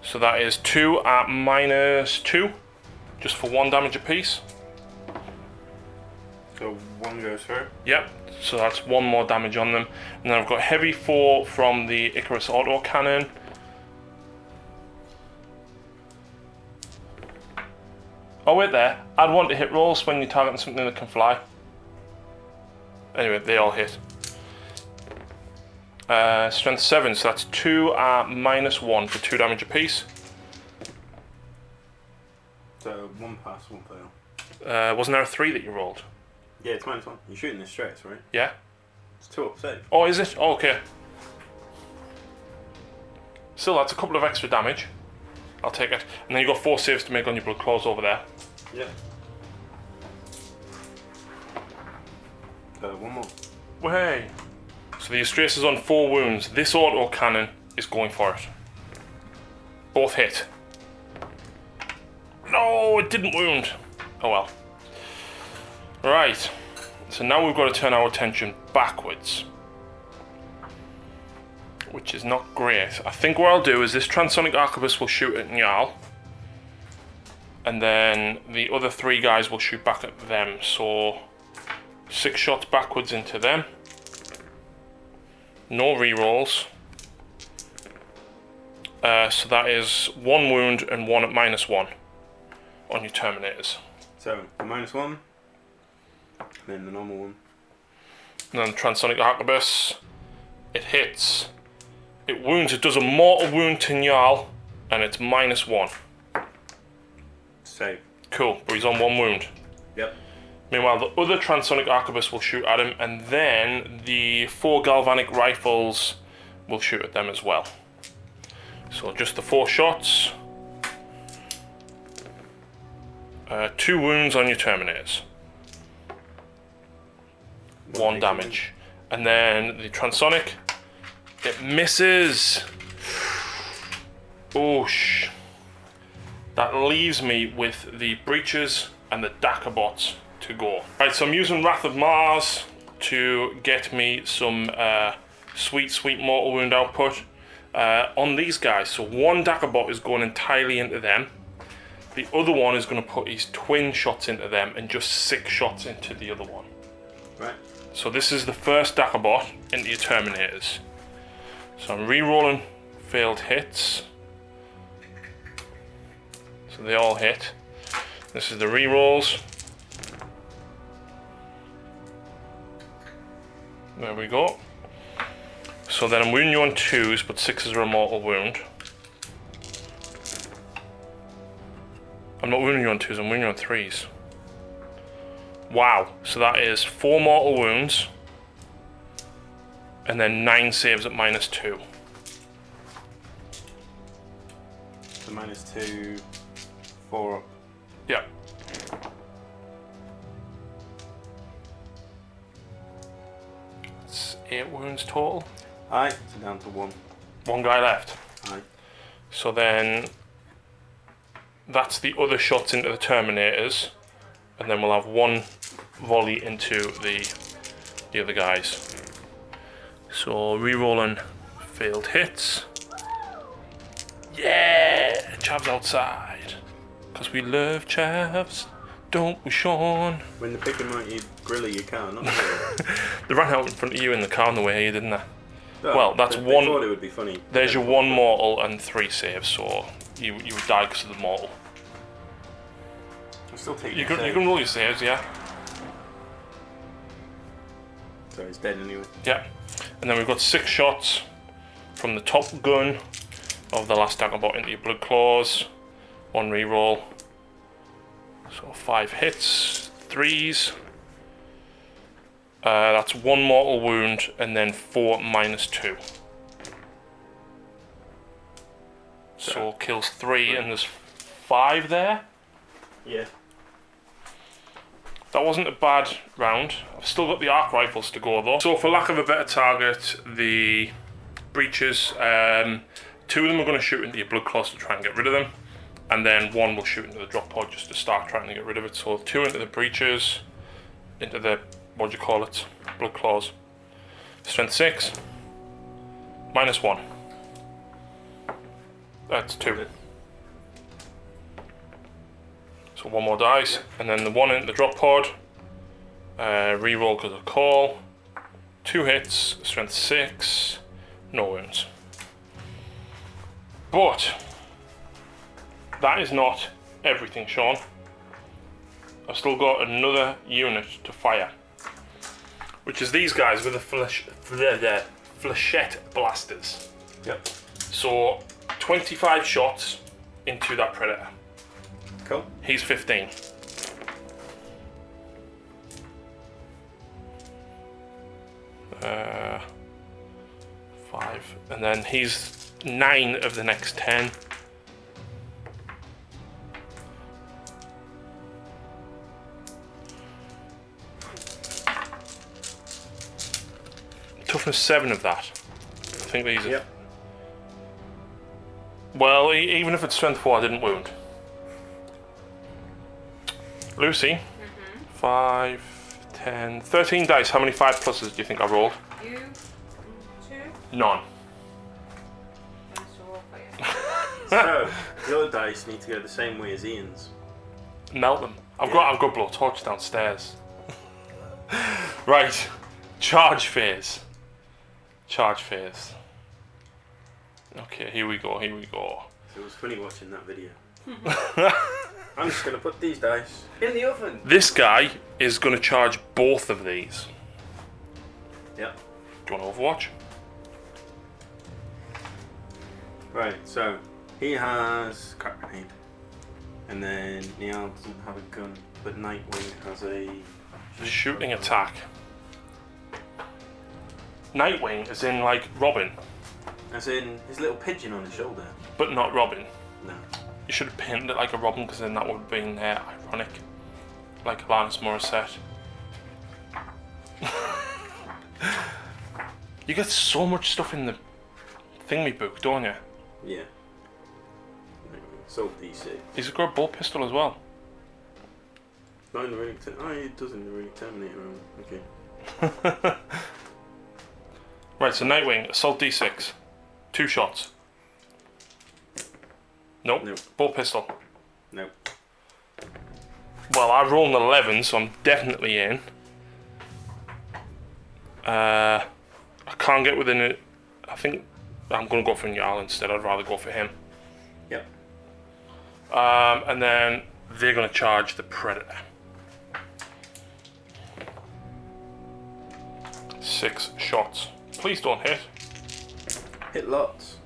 So that is 2 at -2, just for 1 damage apiece. So 1 goes through. Yep, so that's 1 more damage on them. And then I've got heavy 4 from the Icarus autocannon. Oh wait there, add 1 to hit rolls when you're targeting something that can fly. Anyway, they all hit. Strength 7, so that's 2 at -1 for 2 damage apiece. So 1 pass, 1 fail. Wasn't there a 3 that you rolled? Yeah, it's -1. You're shooting this straight, right? Yeah? It's 2 up save. Oh, is it? Oh, okay. Still, that's a couple of extra damage. I'll take it. And then you've got 4 saves to make on your blood claws over there. Yeah. 1 more. Way. So the Astraeus is on 4 wounds. This auto cannon is going for it. Both hit. No, it didn't wound. Oh well. Right. So now we've got to turn our attention backwards, which is not great. I think what I'll do is this Transonic Arquebus will shoot at Njal, and then the other 3 guys will shoot back at them. So 6 shots backwards into them. No rerolls. So that is 1 wound and 1 at -1 on your Terminators. So the -1, and then the normal one. And then the Transonic Arquebus, it hits, it wounds, it does a mortal wound to Njal, and it's -1. Save. Cool, but he's on 1 wound. Yep. Meanwhile, the other Transonic Arquebus will shoot at him, and then the 4 galvanic rifles will shoot at them as well. So just the 4 shots. 2 wounds on your Terminators. 1 damage. And then the Transonic, it misses. Oosh. That leaves me with the Breaches and the Dakabots to go. Right, so I'm using Wrath of Mars to get me some sweet mortal wound output on these guys. So 1 Dakabot is going entirely into them. The other one is going to put his twin shots into them and just 6 shots into the other one. Right. So this is the first Dakabot into your Terminators. So I'm re-rolling failed hits. So they all hit. This is the re-rolls. There we go. So then I'm wounding you on 2s, but 6s are a mortal wound. I'm not wounding you on 2s, I'm wounding you on 3s. Wow, so that is 4 mortal wounds, and then 9 saves at -2. So -2, 4 up. Yeah. It's 8 wounds total. Aye, so down to 1. 1 guy left. Aye. So then that's the other shots into the Terminators, and then we'll have 1 volley into the other guys. So re-rolling Failed hits. Yeah! Chavs outside. Because we love chavs, don't we, Shaun? When they pick him out, you grill your car, not really. They ran out in front of you in the car on the way here, didn't they? Oh, well, that's they one. thought it would be funny. There's your one mortal and 3 saves, so you would die because of the mortal. I'm still taking You can roll your saves, yeah? So he's dead anyway. Yeah. And then we've got 6 shots from the top gun of the last Daggerbot into your blood claws. 1 reroll. So 5 hits, 3s. That's 1 mortal wound and then 4 minus 2. So kills 3 and there's 5 there. Yeah. That wasn't a bad round. I've still got the arc rifles to go though. So for lack of a better target, the breaches, 2 of them are going to shoot into your blood claws to try and get rid of them. And then 1 will shoot into the drop pod just to start trying to get rid of it. So 2 into the breaches, into the, what do you call it, blood claws. Strength 6, minus 1. That's 2. So 1 more dice, and then the 1 into the drop pod. Reroll because of call. 2 hits, strength 6, no wounds. But that is not everything, Shaun. I've still got another unit to fire, which is these guys with the flechette blasters. Yep. So 25 shots into that predator. Cool. He's 15. Uh, 5, and then he's 9 of the next 10. Toughness 7 of that. I think these are. Yep. Well, even if it's strength 4, I didn't wound. Lucy, 5, 10, 13 dice. How many 5 pluses do you think I rolled? You, 2. None. Nice to roll for you. So, your dice need to go the same way as Ian's. Melt them. I've got blowtorch downstairs. Right, charge phase. Charge phase. Okay, here we go. So it was funny watching that video. I'm just going to put these dice in the oven. This guy is going to charge both of these. Yep. Do you want to Overwatch? Right, so he has crack grenade. And then Niall doesn't have a gun, but Nightwing has a Shooting attack. Nightwing is in like Robin, as in his little pigeon on his shoulder. but not Robin. No. You should have pinned it like a Robin because then that would have been ironic. Like Alanis Morissette. You get so much stuff in the thingy book, don't you? Yeah. Sold D6. He's got a bolt pistol as well. Not in the Runic Terminator. Oh, it does in the Runic Terminator room. Okay. Right, so Nightwing, assault D6. 2 shots. Nope. Nope. Bolt pistol. Nope. Well, I rolled an 11, so I'm definitely in. I can't get within it. I think I'm going to go for Njal instead. I'd rather go for him. Yep. And then they're going to charge the Predator. 6 shots. Please don't hit. Hit lots.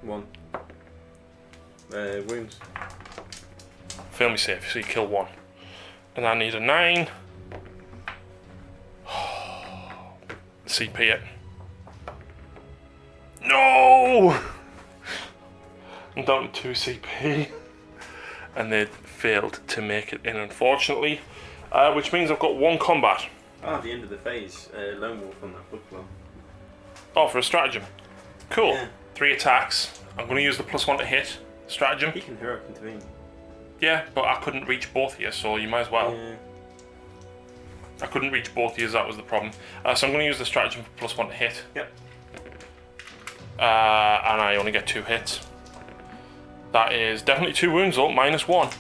1. Wounds. Fail me safe, so you kill 1. And I need a 9. CP it. No! I'm down to 2 CP. And they failed to make it in, unfortunately. Which means I've got 1 combat. Oh, at the end of the phase, Lone Wolf on that book club. Oh, for a stratagem. Cool. Yeah. 3 attacks. I'm going to use the +1 to hit stratagem. He can heroic intervene. Yeah, but I couldn't reach both of you, so you might as well. Yeah. I couldn't reach both of you, that was the problem. So I'm going to use the stratagem for +1 to hit. Yep. and I only get 2 hits. That is definitely 2 wounds though, -1.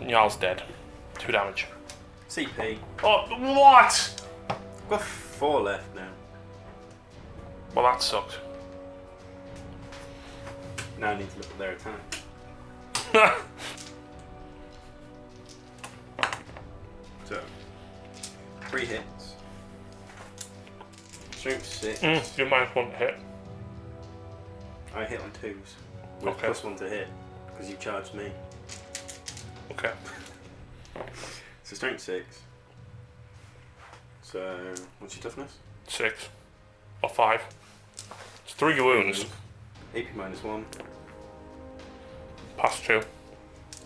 Jarl's dead. 2 damage. CP. Oh, what? I've got 4 left now. Well, that sucked. Now I need to look at their attack. So, 3 hits. Strength 6. You're -1 to hit. I hit on 2s. With Okay. +1 to hit, because you charged me. Okay. So strength 6. So, what's your toughness? 6. Or 5. It's 3 wounds. AP -1. Past 2.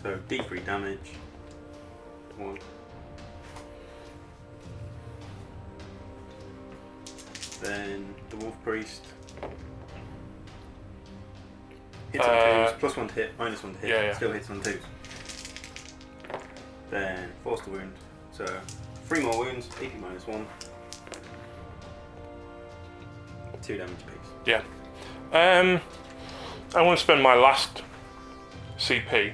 So D3 damage. 1. Then the Wolf Priest. Hits on 2s, +1 to hit, -1 to hit. Yeah, yeah. Still hits on 2s. Then force to wound. So 3 more wounds, AP -1. 2 damage apiece. Yeah. I want to spend my last CP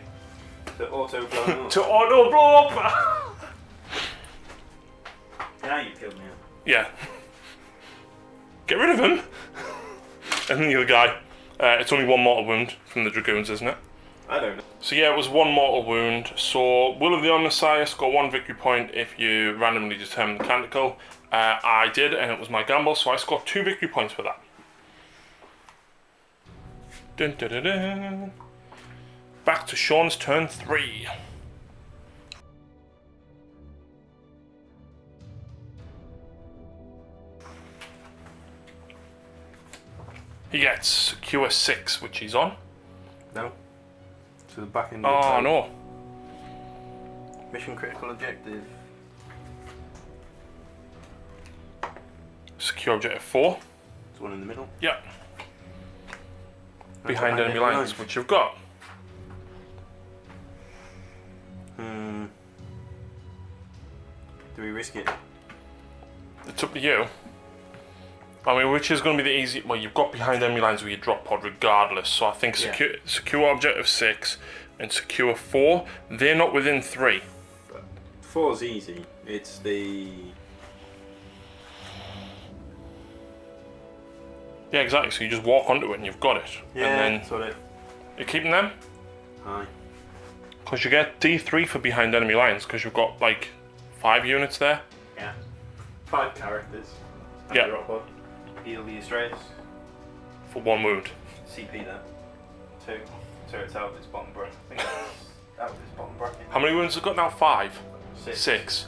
The auto blow up. to auto blow up. Now you killed me. Yeah. Get rid of him. And then the other guy. It's only 1 mortal wound from the Dragoons, isn't it? I don't know. So yeah, it was 1 mortal wound. So Will of the Omnissiah got 1 victory point if you randomly determine the canticle. I did, and it was my gamble, so I scored 2 victory points for that. Dun, dun, dun, dun. Back to Shaun's turn 3. He gets secure 6, which he's on. No. To the back end. Oh no. Mission critical objective. Secure objective 4. There's one in the middle. Yep. Behind enemy lines, which you've got. Do we risk it? It's up to you. I mean, which is going to be the easy... Well, you've got behind enemy lines where you drop pod regardless. So I think secure objective 6 and secure 4, they're not within 3. 4's easy. It's the... Yeah, exactly. So you just walk onto it and you've got it. Yeah, and then that's what it... you're keeping them? Aye. Because you get D3 for behind enemy lines, because you've got, like, 5 units there. Yeah. 5 characters. Yeah. Drop pod. Heal the Astraeus. For 1 wound. CP that. 2. So it's out of its bottom bracket. I think it's out of its bottom bracket. How many wounds have got now? 5? 6.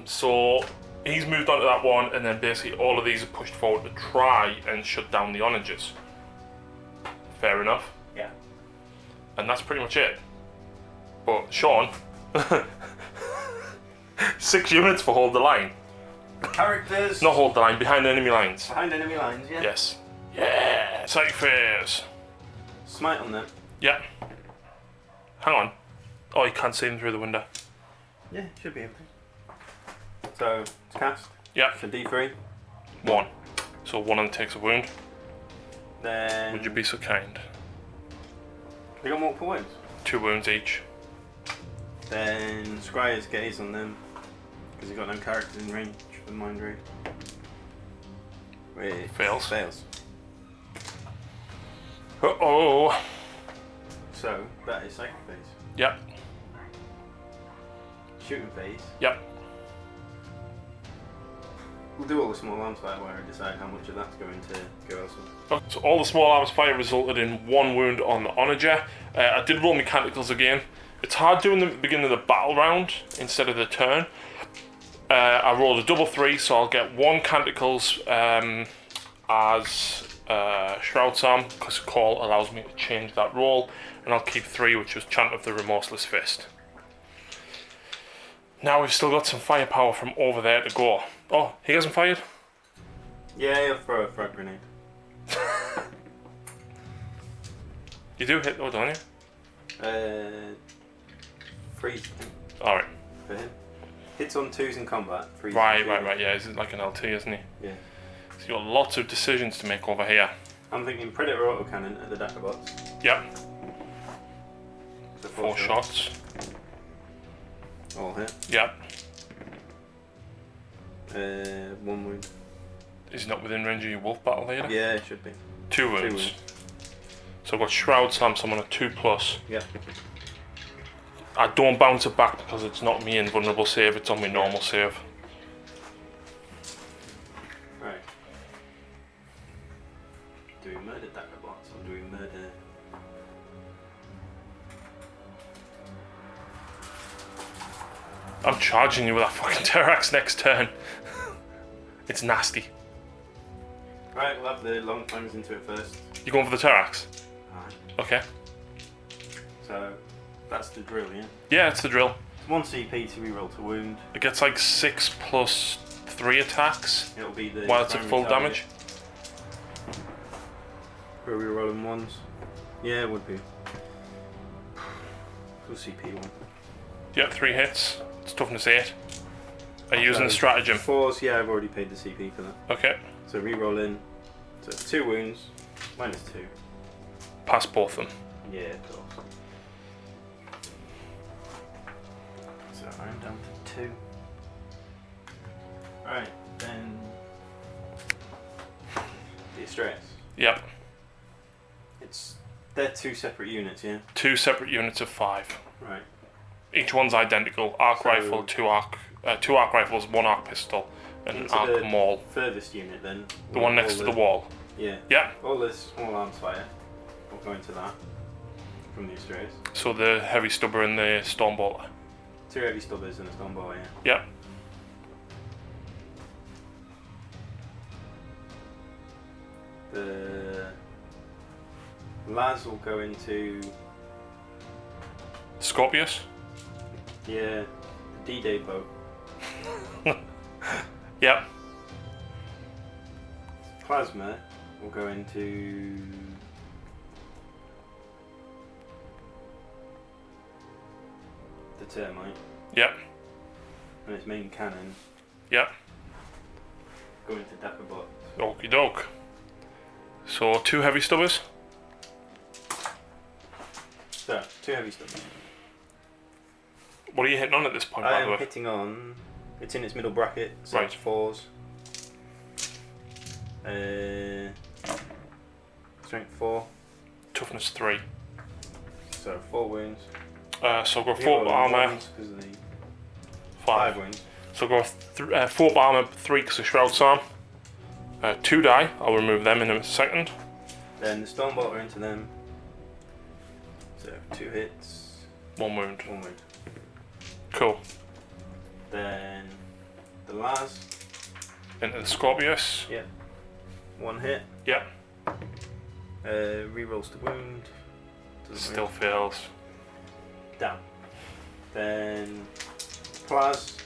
So he's moved on to that one, and then basically all of these are pushed forward to try and shut down the onagers. Fair enough. Yeah. And that's pretty much it. But Shaun, 6 units for hold the line. Characters. Not hold the line, behind enemy lines. Behind enemy lines, yeah. Yes. Yeah, Cyphers. Smite on them. Yeah. Hang on. Oh, you can't see them through the window. Yeah, should be able to. So, it's cast. Yeah. So D3. 1. So 1 of them takes a wound. Then... Would you be so kind? They got multiple wounds. 2 wounds each. Then Scryer's gaze on them. Because you've got no characters in range for Mind Read. Wait. Fails. Fails. Uh-oh. So, that is Psychic Phase. Yep. Shooting Phase. Yep. We'll do all the small arms fire where I decide how much of that's going to go elsewhere. So all the small arms fire resulted in 1 wound on the onager. I did roll mechanicals again. It's hard doing them at the beginning of the battle round instead of the turn. I rolled a double 3, so I'll get 1 canticles as Shroud's Arm, because Call allows me to change that roll, and I'll keep 3, which was Chant of the Remorseless Fist. Now we've still got some firepower from over there to go. Oh, he hasn't fired? Yeah, he'll throw a frag grenade. You do hit though, don't you? 3 Alright. for him. Hits on 2s in combat. 3 Right, yeah, he's like an LT, isn't he? Yeah. You've got lots of decisions to make over here. I'm thinking Predator autocannon at the Dacrobots. Yep. So 4 shots. All hit. Yep. 1 wound. Is he not within range of your wolf battle leader? Yeah, it should be. 2 wounds. 2 wounds. So I've got Shroud Samson on a 2+. Yeah. I don't bounce it back because it's not me invulnerable save, it's on my normal save. Right. Do we murder Dacrobots or do we murder... I'm charging you with that fucking Terrax next turn. It's nasty. Right, we'll have the long fangs into it first. You going for the Terrax? Alright. Okay. So, that's the drill, yeah? Yeah, it's the drill. 1 CP to reroll to wound. It gets like 6 plus 3 attacks It'll be the... while it's at full primary damage. Are we rolling ones? Yeah, it would be. Full CP one. Yep, 3 hits. It's toughness 8. Are you using the stratagem? 4s, yeah, I've already paid the CP for that. Okay. So reroll in. So 2 wounds, -2. Pass both of them. Yeah, of course. So I'm down to 2. Right, then the stress. Yep. They're 2 separate units, yeah? 2 separate units of 5. Right. Each one's identical. Arc So- rifle, 2 arc rifles, 1 arc pistol, and an Into arc the maul. furthest unit then. The one next to the wall. Yeah. Yeah. All this small arms fire will go into that from the strays. So the heavy stubber and the stormbolter. 2 heavy stubbers and a stormbolt, yeah. Yep. The Laz will go into Scorpius. the D-Day boat. Yep. Plasma will go into the termite, Yep. and its main cannon Yep. go into Dapperbot. Okie doke. So 2 heavy stubbers. So 2 heavy stubbers. What are you hitting on at this point, by I the am way? hitting on. It's in its middle bracket, so Right. it's 4s. Strength 4, Toughness 3. so 4 wounds. So I've got 4 armor, because of the 5. 5 wounds. So I've got 4 armor, 3 because of Shroud Sarm. 2 die, I'll remove them in a second. Then the Stormbolter into them. So 2 hits, 1 wound. 1 wound. Cool. Then the Laz, Into the Scorpius. 1 hit. Yep. Rerolls to wound. Doesn't Still fails. down. Then Plaz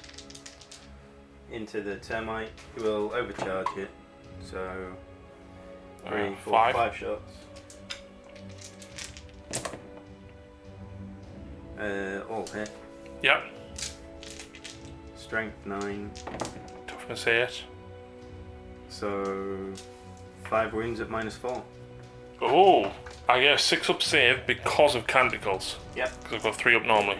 into the termite, who will overcharge it. So 3, 4, 5. 5 shots. All hit. Yep. Strength 9. Toughness 8. So 5 wounds at -4. Oh, I get a 6 up save because of Canticles. Yep. Because I've got 3 up normally.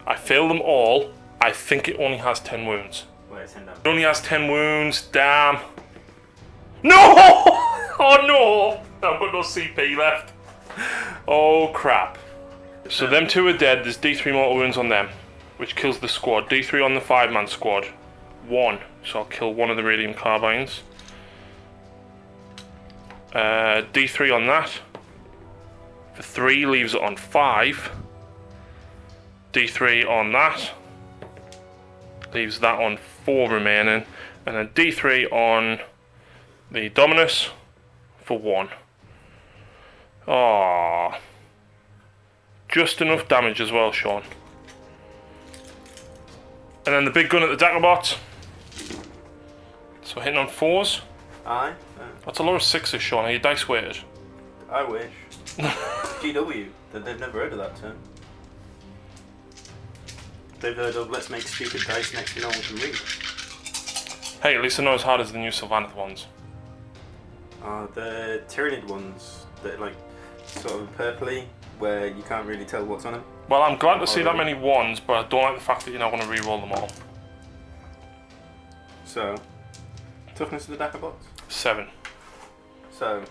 I fail them all. I think it only has 10 wounds. Wait, it's 10 down. It only has 10 wounds, damn. No! Oh no! I've got no CP left. Oh crap. So them 2 are dead, there's D3 mortal wounds on them, which kills the squad. D3 on the 5-man squad. 1, so I'll kill 1 of the radium carbines. D3 on that. For 3 leaves it on 5. D3 on that. Leaves that on 4 remaining. And then D3 on the Dominus for 1. Aww. Just enough damage as well, Sean. And then the big gun at the Dacrobots. So hitting on 4s. Aye. That's a lot of 6s, Sean. Are you dice weighted? I wish. GW. They've never heard of that term. They've heard of let's make stupid dice next to no one can read. Hey, at least they're not as hard as the new Sylvaneth ones. The Tyrannid ones that are like sort of purpley, where you can't really tell what's on them. Well, I'm glad to see that many ones, but I don't like the fact that you're not going to re-roll them all. So, toughness of the Dakka box? 7. So,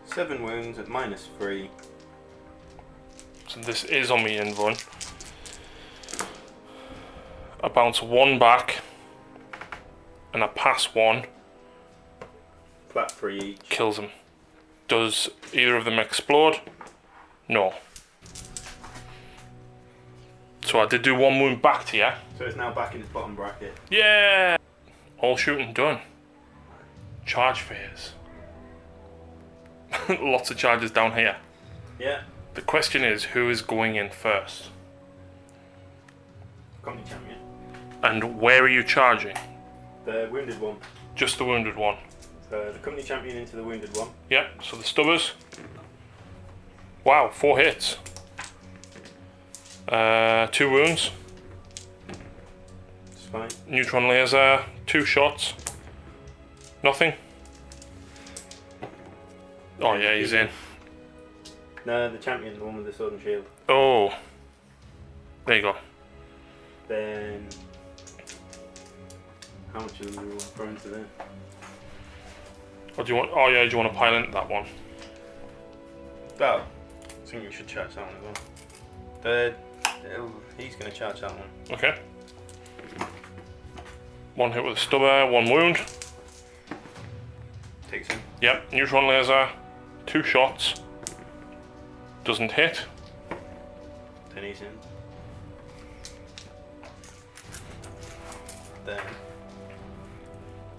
7 wounds at -3. So this is on me in run. I bounce 1 back, and I pass 1. Flat 3 each. Kills him. Does either of them explode? No. So I did do 1 wound back to you. So it's now back in its bottom bracket. Yeah! All shooting done. Charge phase. Lots of charges down here. Yeah. The question is, who is going in first? Company champion. And where are you charging? The wounded one. Just the wounded one. So the company champion into the wounded one. Yeah, so the stubbers. Wow, 4 hits. 2 wounds. It's fine. Neutron laser, 2 shots. Nothing. Oh yeah, he's in. No, the champion, the one with the sword and shield. Oh. There you go. Then how much of them do we want to throw into there? Or do you want? Oh yeah, do you want to pile into that one? Oh, I think we should charge that one as well. He's going to charge that one. Okay. 1 hit with a stubber, 1 wound. Takes him. Yep, neutron laser, 2 shots. Doesn't hit. Then he's in. Then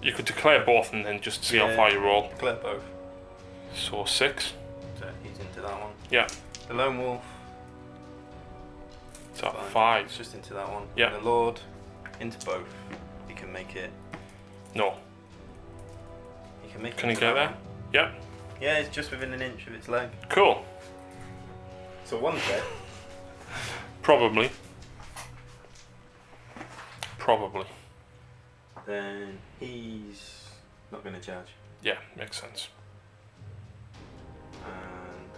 You could declare both and then just see how far you roll. declare both. So 6. So he's into that one. Yeah. The lone wolf. It's at Fine. 5. It's just into that one. Yeah. And the lord into both. He can make it. No. He can make it. Can he to get that there? one. Yeah. Yeah, it's just within an inch of its leg. Cool. So one's dead. Probably. Probably. Then he's not going to charge. Yeah, makes sense. And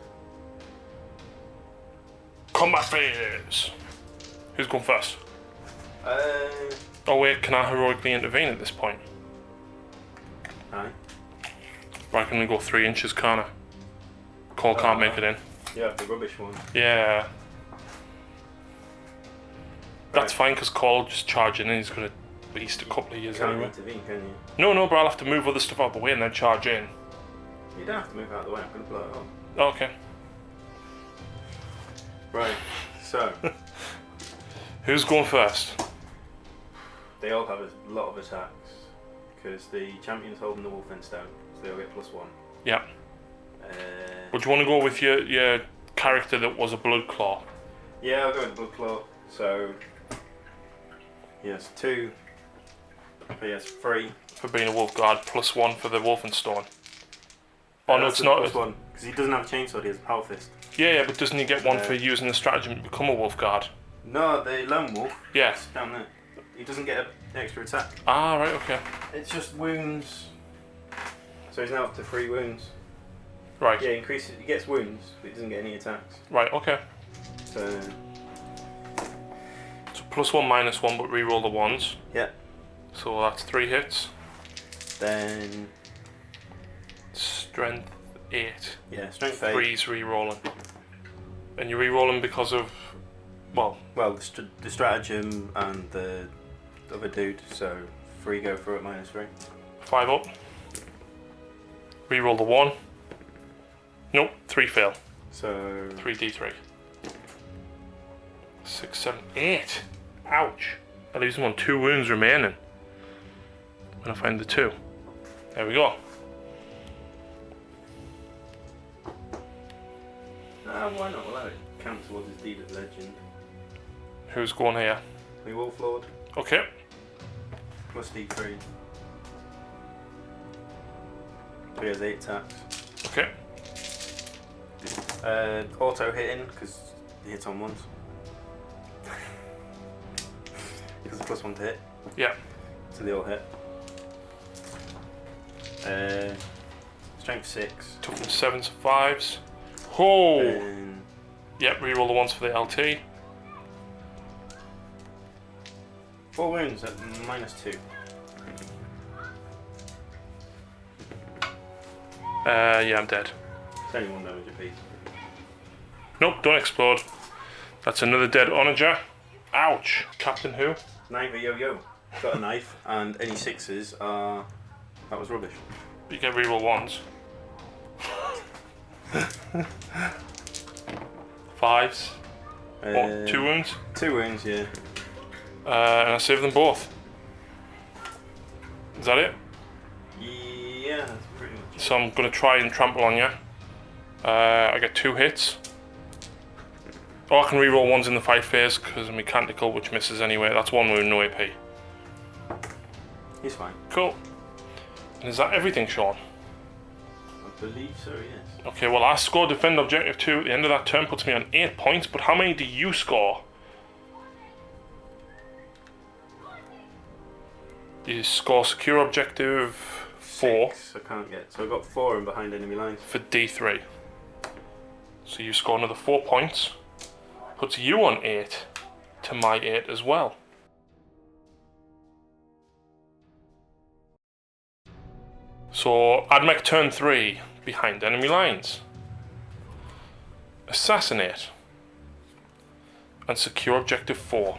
Combat phase! Who's going first? Oh wait, can I heroically intervene at this point? aye. Right, I can only go 3 inches, can't I? Cole can't make it in. Yeah, the rubbish one. Yeah. That's Right. fine, because Cole will just charge in and he's going to beast a couple of years You can't anyway. intervene, can you? No, but I'll have to move other stuff out of the way and then charge in. You don't have to move out of the way. I'm going to blow it up. Oh, okay. Right. So Who's going first? they all have a lot of attacks because the champion's holding the wolf in stone, so they'll get +1. Yeah. Uh, Would you want to go with your character that was a blood claw? yeah, I'll go with the blood claw. So yes, 2. But yes, 3. For being a wolf guard, +1 for the Wolfenstone. Oh no, That's it's a not. +1 because he doesn't have a chainsaw. He has a power fist. Yeah, but doesn't he get 1 for using the stratagem to become a wolf guard? No, the lone wolf. Yeah. It's down there. He doesn't get an extra attack. Ah, right, okay. It's just wounds. So he's now up to 3 wounds. Right, Yeah, he increases. He gets wounds, but he doesn't get any attacks. right, okay. So So +1, -1, but re-roll the 1s. yeah. So that's 3 hits. Then Strength 8. yeah, strength 8. 3's re-rolling. And you're re-rolling because of, well, Well, the stratagem and the other dude. So 3 go through at -3. 5 up. Re-roll the 1. Nope, 3 fail. So 3d3. 6, 7, 8. Ouch. That leaves him on 2 wounds remaining. When I find the 2. There we go. why not? We'll let it count towards his deed of legend. Who's going here? The wolf lord Okay. plus D3. So he has 8 attacks. Okay. Auto hitting because he hits on ones. Because it's +1 to hit. Yeah. So they all hit. Strength 6. Toughness 7s to 5s. Oh! And Yep, reroll the ones for the LT. 4 wounds at -2. Yeah, I'm dead. It's only 1 damage apiece. Nope, don't explode. That's another dead onager. Ouch. Captain who? Knife yo-yo. Got a knife, and any 6s are... That was rubbish. You get reroll 1s. 5s. What, 2 wounds? 2 wounds, yeah. And I save them both. Is that it? Yeah, that's pretty much. So I'm going to try and trample on you. I get 2 hits. Or I can reroll 1s in the fight phase because I'm mechanical, which misses anyway. That's 1 wound, no AP. He's fine. Cool. And is that everything, Shaun? I believe so, yes. Okay, well I score defend objective 2 at the end of that turn, puts me on 8 points, but how many do you score? You score secure objective 4 6, I can't get. So I got 4 in behind enemy lines. for D3. So you score another 4 points, puts you on 8 to my 8 as well. So Admech turn 3, behind enemy lines. Assassinate. And secure objective 4.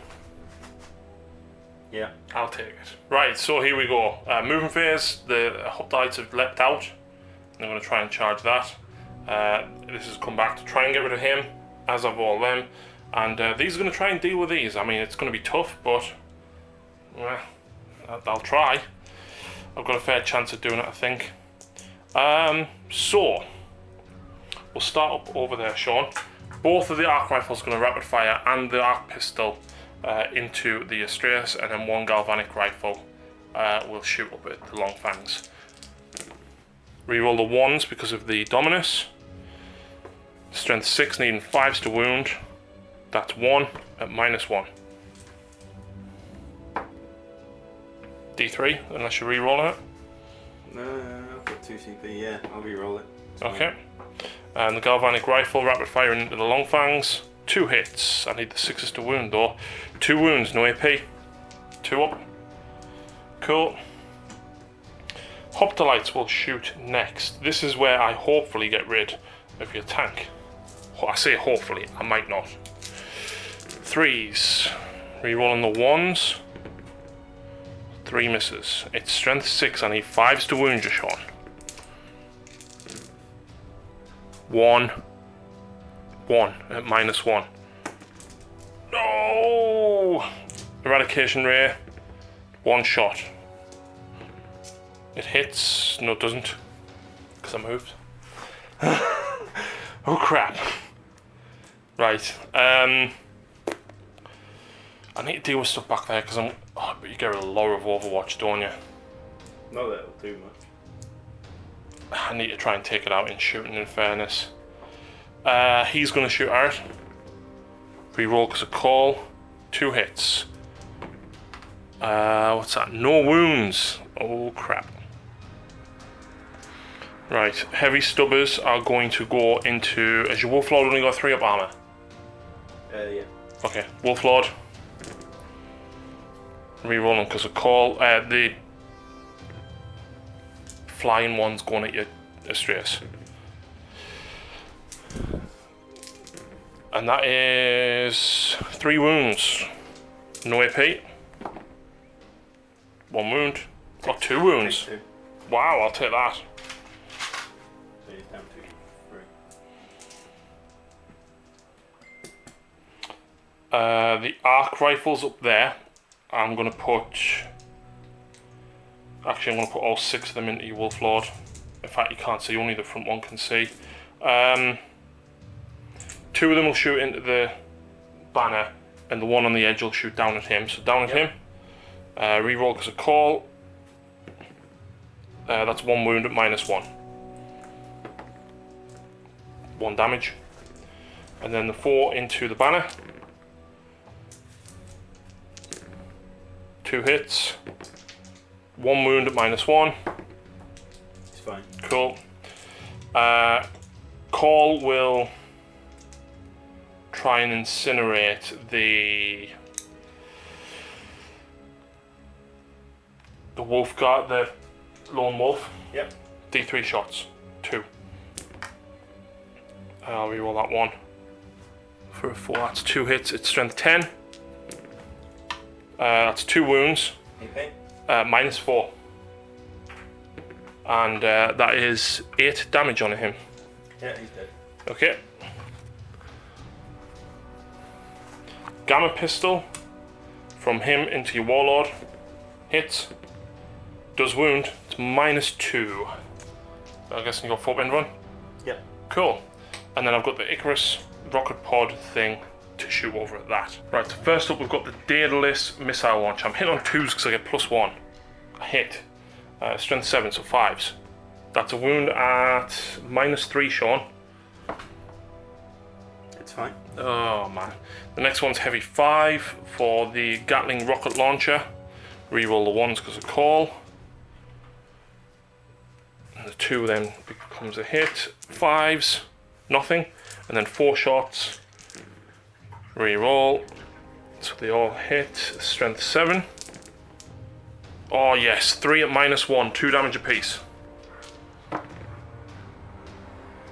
Yeah. I'll take it. Right, so here we go. Moving phase, the hoplites have leapt out. I'm going to try and charge that. This has come back to try and get rid of him, as of all them. And these are going to try and deal with these. I mean, it's going to be tough, but I'll try. I've got a fair chance of doing it, I think. So, we'll start up over there, Shaun. Both of the arc rifles are going to rapid fire and the arc pistol into the Astreus, and then 1 galvanic rifle will shoot up at the long fangs. Reroll the 1s because of the Dominus. Strength 6, needing 5s to wound. That's 1 at -1. D3, unless you reroll it. I've got 2 CP, yeah, I'll re-roll it. It's Okay. And the galvanic rifle, rapid fire into the long fangs. 2 hits. I need the 6s to wound though. 2 wounds, no AP. 2 up. Cool. Hoplites will shoot next. This is where I hopefully get rid of your tank. I say hopefully, I might not. 3s. Rerolling the 1s. 3 misses. It's strength 6. I need 5s to wound you, Shaun. 1. 1 at -1. No! Eradication ray. 1 shot. It hits. No, it doesn't. Because I moved. Oh crap. Right. I need to deal with stuff back there because I'm. Oh, but you get a lot of Overwatch, don't you? Not that it'll do much. I need to try and take it out in shooting, in fairness. He's going to shoot at it. Reroll because of call. 2 hits. What's that? No wounds. Oh crap. Right, heavy stubbers are going to go into. Has your Wolf Lord only got 3 up armor? Yeah. Okay, Wolf Lord. Rerolling because of call. The flying one's going at your Astreus. And that is 3 wounds. No AP. 1 wound. Or 2 wounds. 2. Wow, I'll take that. So he's down to 3. The arc rifle's up there. I'm going to put... Actually, I'm going to put all 6 of them into your Wolf Lord. In fact, you can't see, only the front one can see. 2 of them will shoot into the banner, and the one on the edge will shoot down at him. So down at him. Reroll because of call. That's 1 wound at -1. 1 damage. And then the 4 into the banner. 2 hits. 1 wound at -1. It's fine. Cool. Call will try and incinerate the wolf guard, the lone wolf. Yep. D3 shots. 2. I'll reroll that one. For a 4, that's 2 hits. It's strength 10. That's 2 wounds. Okay. -4. And that is 8 damage on him. Yeah, he's dead. Okay. Gamma pistol from him into your warlord. Hits. Does wound. It's -2. I guess you got 4-pin run. Yep. Cool. And then I've got the Icarus rocket pod thing to shoot over at that. Right, so first up we've got the Daedalus missile launch. I'm hitting on 2s because I get +1. I hit. Strength 7, so 5s. That's a wound at -3, Shaun. It's fine. Oh man. The next one's heavy 5 for the Gatling rocket launcher. Reroll the 1s because of call. And the 2 then becomes a hit. 5s, nothing. And then 4 shots. Reroll. So they all hit. Strength 7. Oh yes, 3 at -1, 2 damage apiece.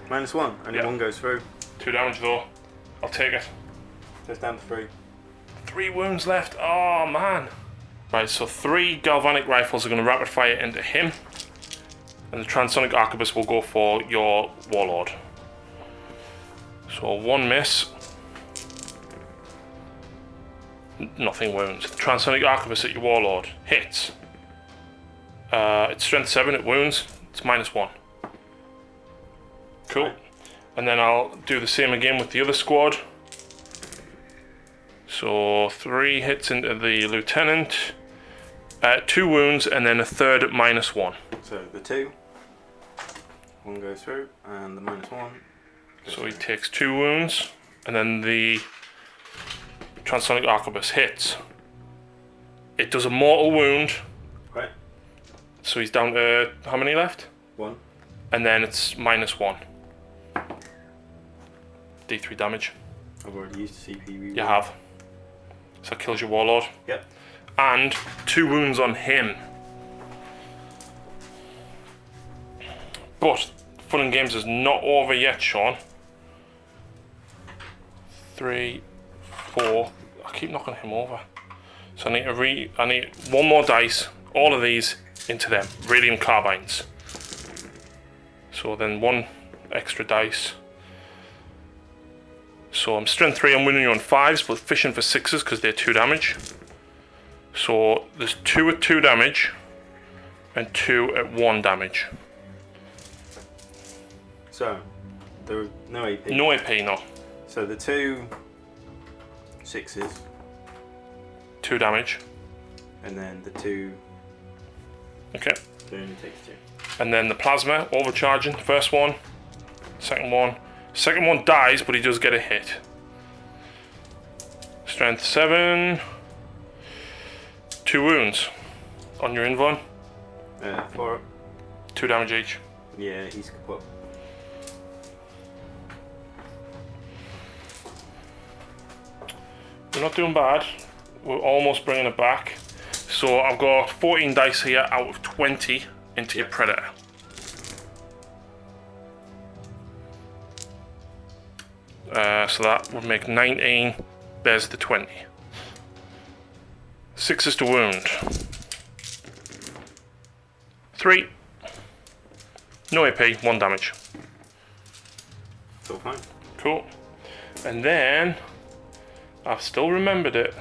-1, only Yeah. 1 goes through. 2 damage though. I'll take it. Goes down to 3. 3 wounds left. Oh man. Right, so 3 galvanic rifles are going to rapid fire into him. And the transonic arquebus will go for your warlord. So 1 miss. Nothing wounds. The transonic arquebus at your warlord hits. It's strength 7, it wounds. It's -1. Cool. And then I'll do the same again with the other squad. So 3 hits into the lieutenant. 2 wounds and then a 3rd at -1. So the 2. 1 goes through and the -1. So he takes 2 wounds. And then the transonic arquebus hits. It does a mortal wound. Right. So he's down to how many left? 1. And then it's -1. D3 damage. I've already used the CP reroll. You have. So that kills your warlord. Yep. And 2 wounds on him. But fun and games is not over yet, Shaun. 3, 4. I keep knocking him over. So I need 1 more dice. All of these into them. Radium carbines. So then 1 extra dice. So I'm strength 3, I'm winning you on 5s, but fishing for 6s because they're 2 damage. So there's 2 at 2 damage and 2 at 1 damage. So, there are no AP. No AP, no. So the 2 6s 2 damage. and then the 2 Okay. they only takes 2. And then the plasma overcharging. First one, second one. Second one dies, but he does get a hit. Strength 7. 2 wounds on your invuln. 4 up. 2 damage each. Yeah, he's kaput. We're not doing bad. We're almost bringing it back. So I've got 14 dice here out of 20 into your predator. So that would make 19. There's the 20. 6 to wound. 3. No AP, 1 damage. It's all fine. Cool. And then I've still remembered it.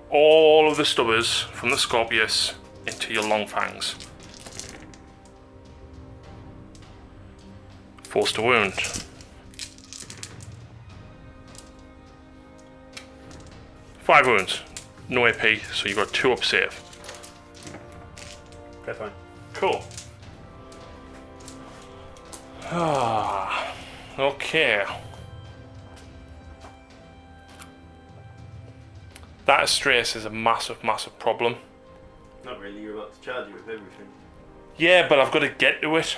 All of the stubbers from the Scorpius into your long fangs. Force to wound. 5 wounds. No AP, so you got 2 up save. That's fine. Cool. Okay. That Astraeus is a massive, massive problem. Not really, you're about to charge you with everything. Yeah, but I've got to get to it.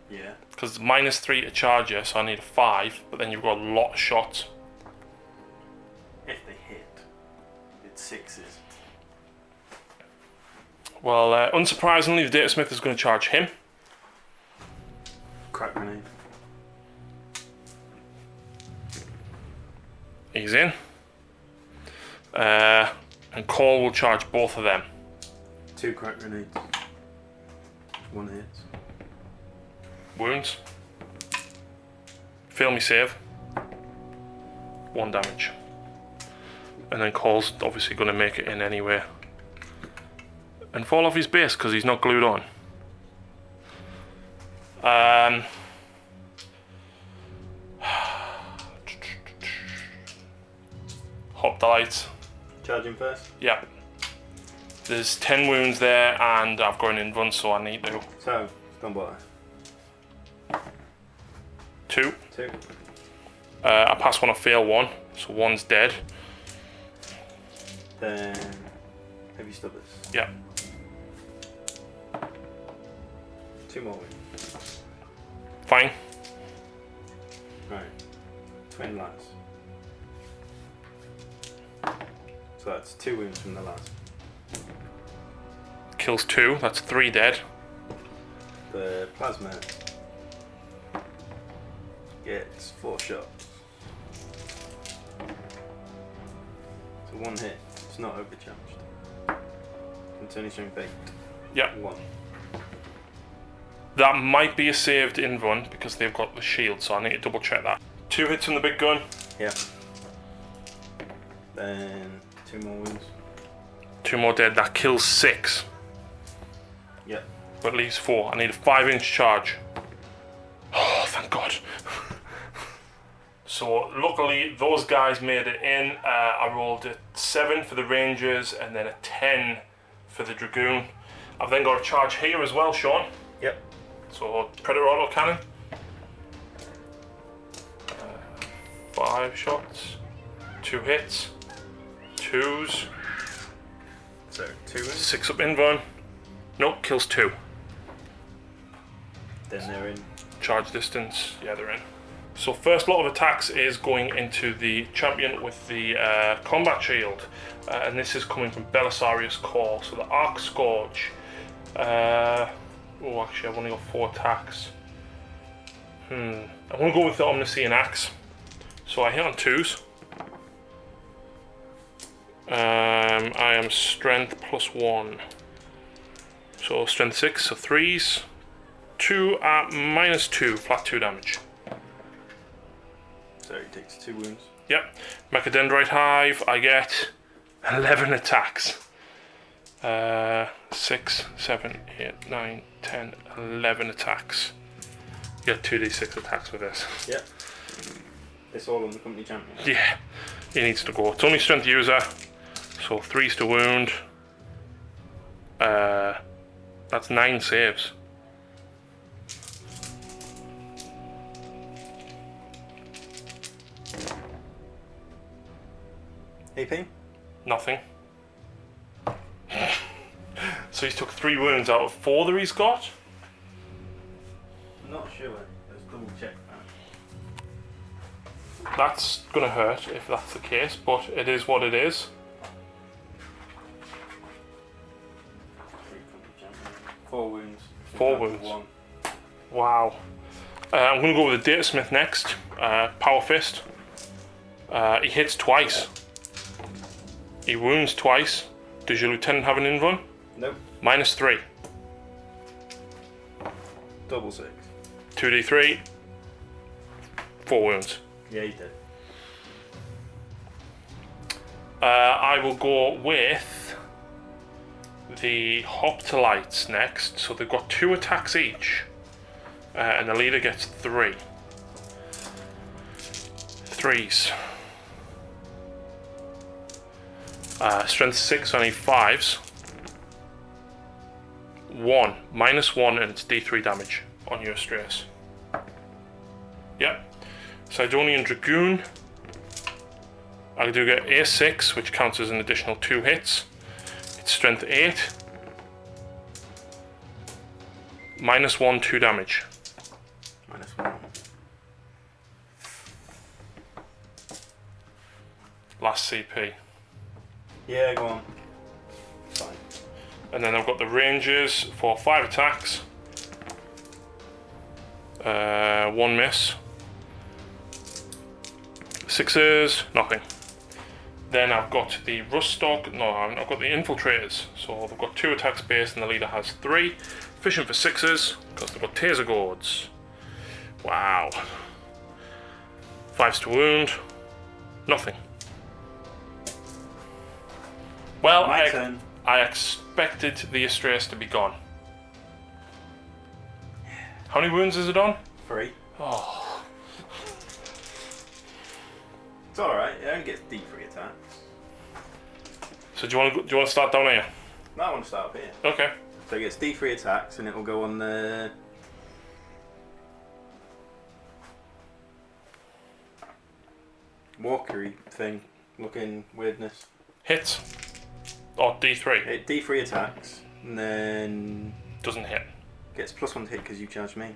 Yeah. Because -3 to charge you, so I need a 5, but then you've got a lot of shots. If they hit, it's 6s. Well, unsurprisingly, the Datasmith is going to charge him. Crack grenade. He's in. And Call will charge both of them. 2 crack grenades. 1 hit. Wounds. Fail me save. 1 damage. And then Call's obviously going to make it in anyway. And fall off his base because he's not glued on. Hop the lights. Charge him first. Yeah. There's 10 wounds there and I've got an invuln, so I need to. So, stand by. 2. 2. I pass 1, I fail 1, so 1's dead. Then, heavy stubbers. Yeah. 2 more wins. Fine. Right. Twin lance. So that's 2 wounds from the last. Kills 2, that's 3 dead. The plasma gets 4 shots. So 1 hit. It's not overcharged. Continue strength 8. Yeah. 1. That might be a saved invuln because they've got the shield, so I need to double check that. 2 hits from the big gun. Yeah. Then 2 more wounds. 2 more dead, that kills 6. Yeah. But leaves 4. I need a 5-inch charge. Oh, thank God. So luckily those guys made it in. I rolled a 7 for the Rangers and then a 10 for the Dragoon. I've then got a charge here as well, Sean. Yep. So Predator autocannon. 5 shots. 2 hits. 2s. So 2 wins. 6 up invuln. Nope, kills 2. Then they're in. Charge distance, yeah, they're in. So first lot of attacks is going into the champion with the combat shield. And this is coming from Belisarius' Call. So the Arc Scourge. Oh, actually, I've only got 4 attacks. I'm going to go with the Omniscient Axe. So I hit on 2s. I am strength +1. So strength 6, so 3s. 2 at -2, flat 2 damage. So he takes 2 wounds. Yep. Mechadendrite Hive, I get 11 attacks. 6, 7, 8, 9, 10, 11 attacks. You get 2d6 attacks with this. Yep. It's all on the company champion. Yeah, he needs to go. It's only strength user, so 3s to wound. That's 9 saves. AP? Nothing. So he's took 3 wounds out of 4 that he's got. I'm not sure. Let's double check that. That's gonna hurt if that's the case, but it is what it is. 4 wounds. 4 wounds. 1. Wow. I'm gonna go with the Datasmith next. Power Fist. He hits twice. He wounds twice. Does your lieutenant have an invuln? Nope. -3. Double 6. 2d3. 4 wounds. Yeah, he did. I will go with the Hoplites next. So they've got 2 attacks each. And the leader gets 3. 3s. Strength 6, I need 5s. 1. -1 and it's d3 damage on your Astraeus. Yep. Sidonian Dragoon. I do get A6, which counts as an additional 2 hits. It's strength 8. -1, 2 damage. -1. Last CP. Yeah, go on. Fine. And then I've got the ranges for 5 attacks. 1 miss. 6s, nothing. Then I've got the Ruststock, no, I've got the Infiltrators. So they've got 2 attacks base and the leader has 3. Efficient for 6s, because they've got Taser Gourds. Wow. 5s to wound, nothing. Well, I expected the Astraeus to be gone. How many wounds is it on? 3. Oh. It's alright, it only gets D3 attacks. So do you want to start down here? No, I want to start up here. Okay. So it gets D3 attacks and it will go on the... walkery thing, looking weirdness. Hits. Or D3. It D3 attacks and then... Doesn't hit. gets +1 to hit because you charged me.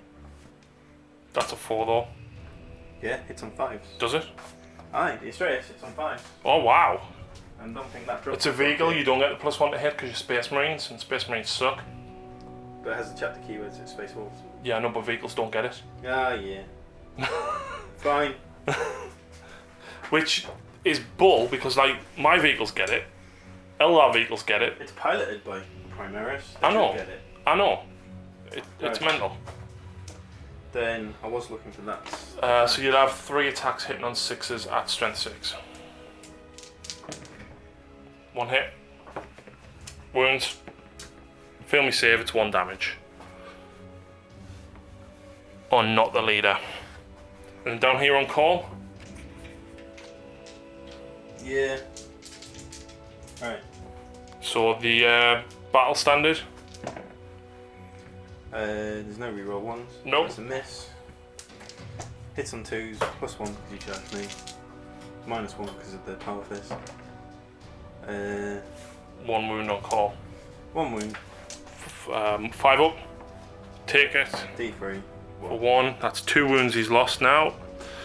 That's a 4 though. Yeah, hits on 5s. Does it? Aye, the Astraeus hits on 5s. Oh wow. And don't think that drops. It's a vehicle, you don't get the +1 to hit because you're Space Marines, and Space Marines suck. But it has the chapter keywords, it's Space Wolves. Yeah, no, but vehicles don't get it. Ah, yeah. Fine. Which is bull, because like, my vehicles get it, LR vehicles get it. It's piloted by Primaris. I know. Get it. I know. It's mental. Then I was looking for that. So you'd have 3 attacks hitting on 6s at strength 6. 1 hit. Wounds. Fail me save, it's 1 damage. Or not the leader. And down here on call. Yeah. Alright. So the battle standard. There's no reroll ones. Nope. It's a miss. Hits on 2s, +1 because you charged me. -1 because of the power fist. 1 wound on call. 1 wound. 5 up. Take it. D3. For 1. That's 2 wounds he's lost now.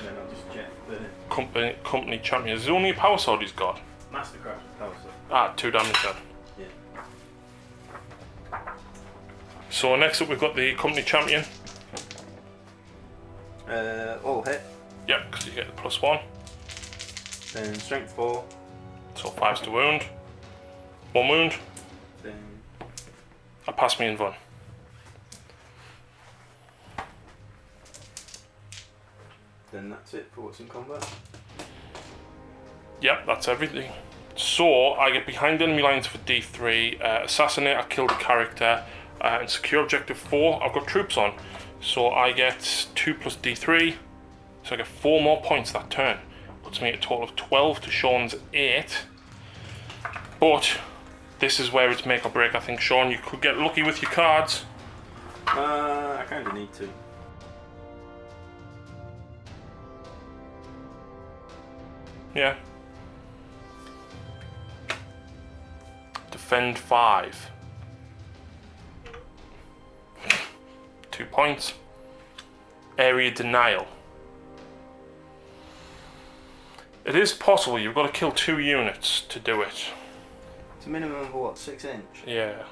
Then I'll just check the Company champion. Is it only a power sword he's got? Mastercraft power sword. Ah, 2 damage then. Yeah. So next up we've got the company champion. All hit. Yep, because you get the +1. Then strength 4. So 5s to wound. 1 wound. Then I pass me in one. Then that's it for what's in combat. Yep, that's everything. So I get behind enemy lines for D3, assassinate, I kill the character, and secure objective 4. I've got troops on, so I get 2 plus D3, so I get 4 more points that turn. Puts me at a total of 12 to Shauns 8. But this is where it's make or break. I think, Shaun, you could get lucky with your cards. I kind of need to. Yeah. Defend 5. 2 points. Area denial. It is possible, you've got to kill 2 units to do it. It's a minimum of what, 6 inch? Yeah.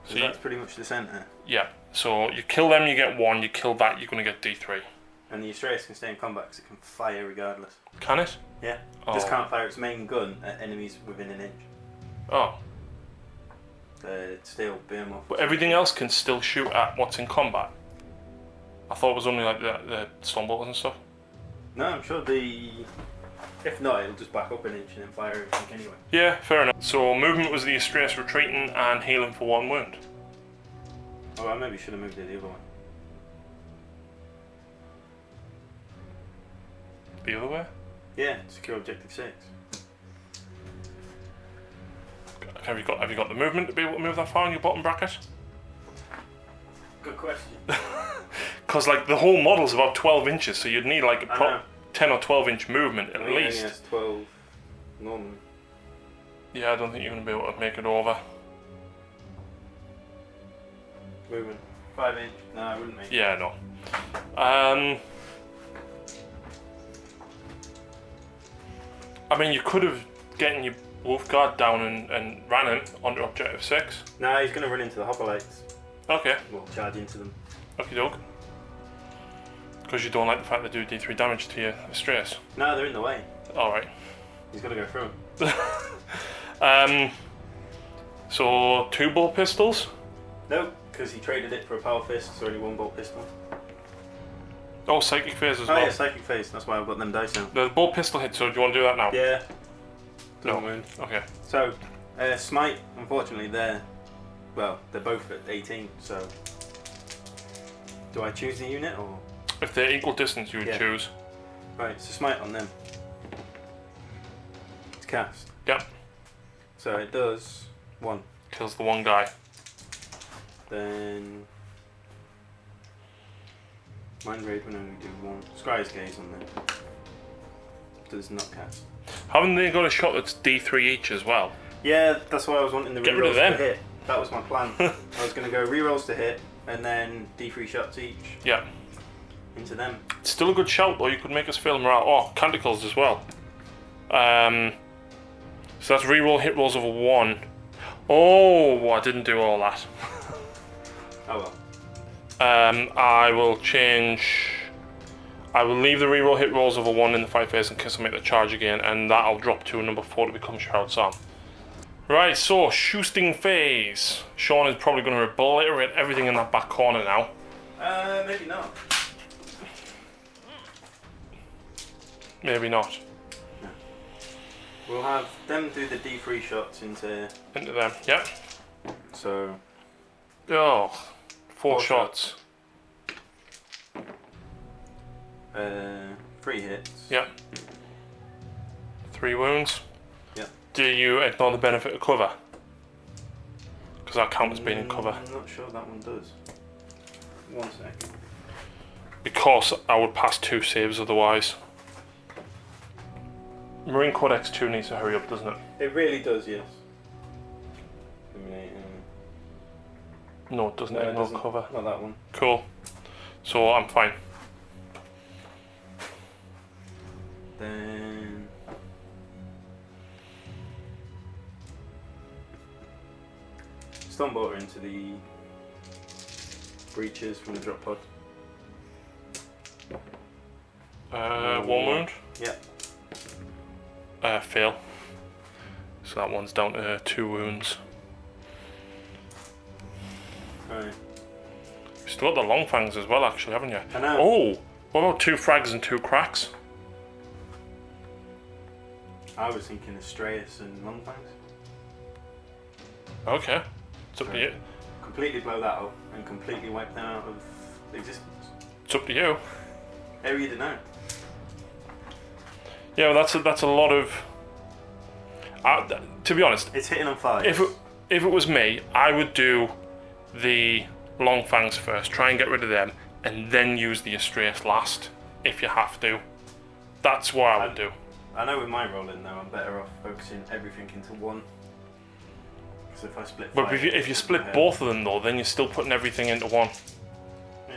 So that's pretty much the centre. Yeah, so you kill them, you get 1, you kill that, you're going to get D3. And the Astraeus can stay in combat because it can fire regardless. Can it? Yeah. Oh. Just can't fire its main gun at enemies within an inch. Oh. Still beam off. But everything else can still shoot at what's in combat. I thought it was only like the stormbolters and stuff. No, I'm sure the... If not, it'll just back up an inch and then fire everything anyway. Yeah, fair enough. So movement was the Astraeus retreating and healing for 1 wound. Oh, I maybe should have moved it the other one. The other way? Yeah, secure objective 6. Have you got the movement to be able to move that far in your bottom bracket? Good question. Because like the whole model's about 12 inches, so you'd need like a 10 or 12 inch movement at least. Yes, 12. normally. Yeah, I don't think you're going to be able to make it over. Movement. 5 inch? No, I wouldn't make it. Yeah, no. I mean, you could have gotten your wolf guard down and ran him onto objective 6. No, he's going to run into the hoplites. Okay. Well, charge into them. Okie doke. Because you don't like the fact they do D3 damage to your Astreus. No, they're in the way. Alright. He's got to go through them. So 2 bolt pistols? No, because he traded it for a power fist, so only 1 bolt pistol. Oh, psychic phase as Oh well. yeah, psychic phase. That's why I've got them dice now. The bolt pistol hit, so do you want to do that now? Yeah. No. Don't wound. Okay. So, smite, unfortunately, they're both at 18, so... Do I choose the unit, or...? If they're equal distance, you would choose. Right, so smite on them. It's cast. Yep. So it does 1. Kills the one guy. Then... Mind Raid will only do 1. Scry's Gaze on them. Does not cast. Haven't they got a shot that's D3 each as well? Yeah, that's why I was wanting the Get rid of rerolls them. to hit. That was my plan. I was going to go rerolls to hit, and then D3 shots each Yeah. into them. It's still a good shout though, you could make us feel morale. Oh, Canticles as well. So that's reroll hit rolls of a 1. Oh, I didn't do all that. Oh well. I will change... I will leave the reroll hit rolls of a 1 in the fight phase in case I make the charge again, and that'll drop to a number 4 to become Shroud's Arm. Right, so shooting phase. Shaun is probably going to obliterate everything in that back corner now. Maybe not. Maybe not. No. We'll have them do the D3 shots into them. Yep. So. Oh, 4 shots. 3 hits. Yep. 3 wounds. Yep. Do you ignore the benefit of cover? Because that count as being in cover. I'm not sure that one does. 1 second. Because I would pass 2 saves otherwise. Marine Codex 2 needs to hurry up, doesn't it? It really does, yes. No, it doesn't No, it ignore doesn't. cover. Not that one. Cool. So I'm fine. Then Stormbolter into the breaches from the drop pod. 1 wound. Yep. Fail. So that one's down to 2 wounds. Right. You've still got the long fangs as well, actually, haven't you? I know. Oh, what about 2 frags and 2 cracks? I was thinking Astreus and Longfangs. Okay, it's up to you. Completely blow that up and completely wipe them out of existence. It's up to you. How you to know? Yeah, well, that's a lot of. To be honest, It's hitting on 5. if it was me, I would do the long fangs first, try and get rid of them, and then use the Astreus last, if you have to. That's what I would do. I know with my rolling though, I'm better off focusing everything into 1. Because if I split 5, But if you split both of them though, then you're still putting everything into 1. Yeah.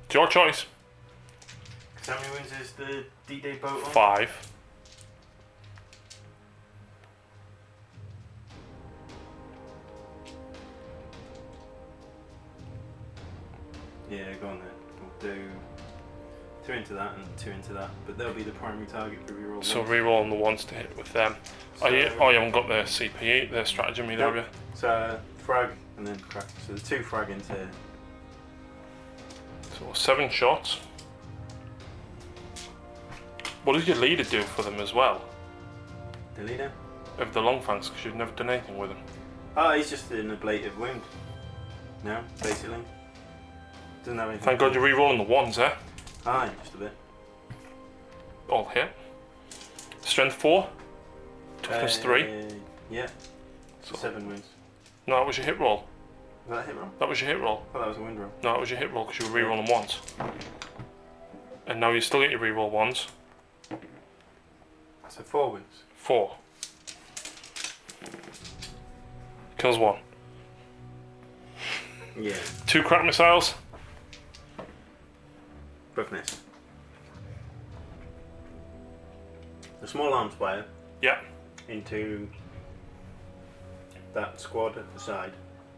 It's your choice. How many wounds is the D-Day boat on? 5. Yeah, go on then. We'll do 2 into that and 2 into that, but they'll be the primary target for reroll. So reroll on the ones to hit with them. Oh, you haven't got the CPE, the stratagem either, have you? So frag and then crack. So the 2 frag into. So 7 shots. What does your leader do for them as well? The leader? Of the long fangs, because you've never done anything with them. Oh, he's just an ablative wound. No, basically. Doesn't have anything. Thank God you're rerolling the ones, eh? Aye, just a bit. All hit. Strength 4. Toughness 3. Yeah. So 7 wounds. No, that was your hit roll. Was that a hit roll? That was your hit roll. Oh, that was a wound roll. No, that was your hit roll because you were rerolling once. And now you still get your reroll ones. So 4 wounds. 4. Kills 1. Yeah. 2 crack missiles. Both miss. The small arms fire Yeah. into that squad at the side.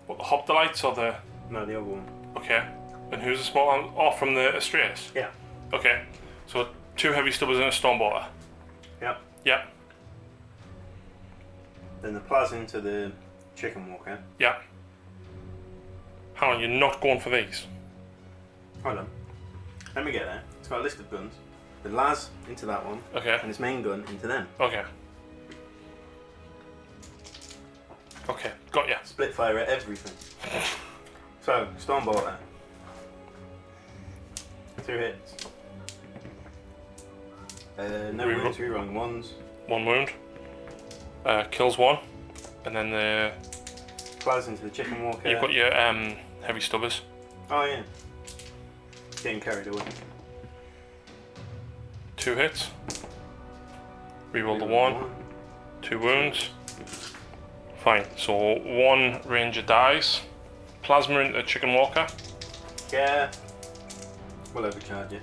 What, the hoplites or the... No, the other one. Okay. And who's the small arm? Oh, from the Astraeus? Yeah. Okay. So 2 heavy stubbers and a stormbolter. Yep. Yeah. Then the plaza into the chicken walker. Yeah. Hang on, you're not going for these? Hold on. Let me get there. It's got a list of guns. The las into that one. Okay. And its main gun into them. Okay. Okay, got ya. Split fire at everything. So, Stormbolter. 2 hits. No wounds, rerolling ones. 1 wound. Kills 1. And then the... Flies into the chicken walker. You've got your heavy stubbers. Oh yeah. Getting carried away. 2 hits. Reroll the 1. 2 wounds. Fine. So 1 ranger dies. Plasma into the chicken walker. Yeah. We'll overcharge you.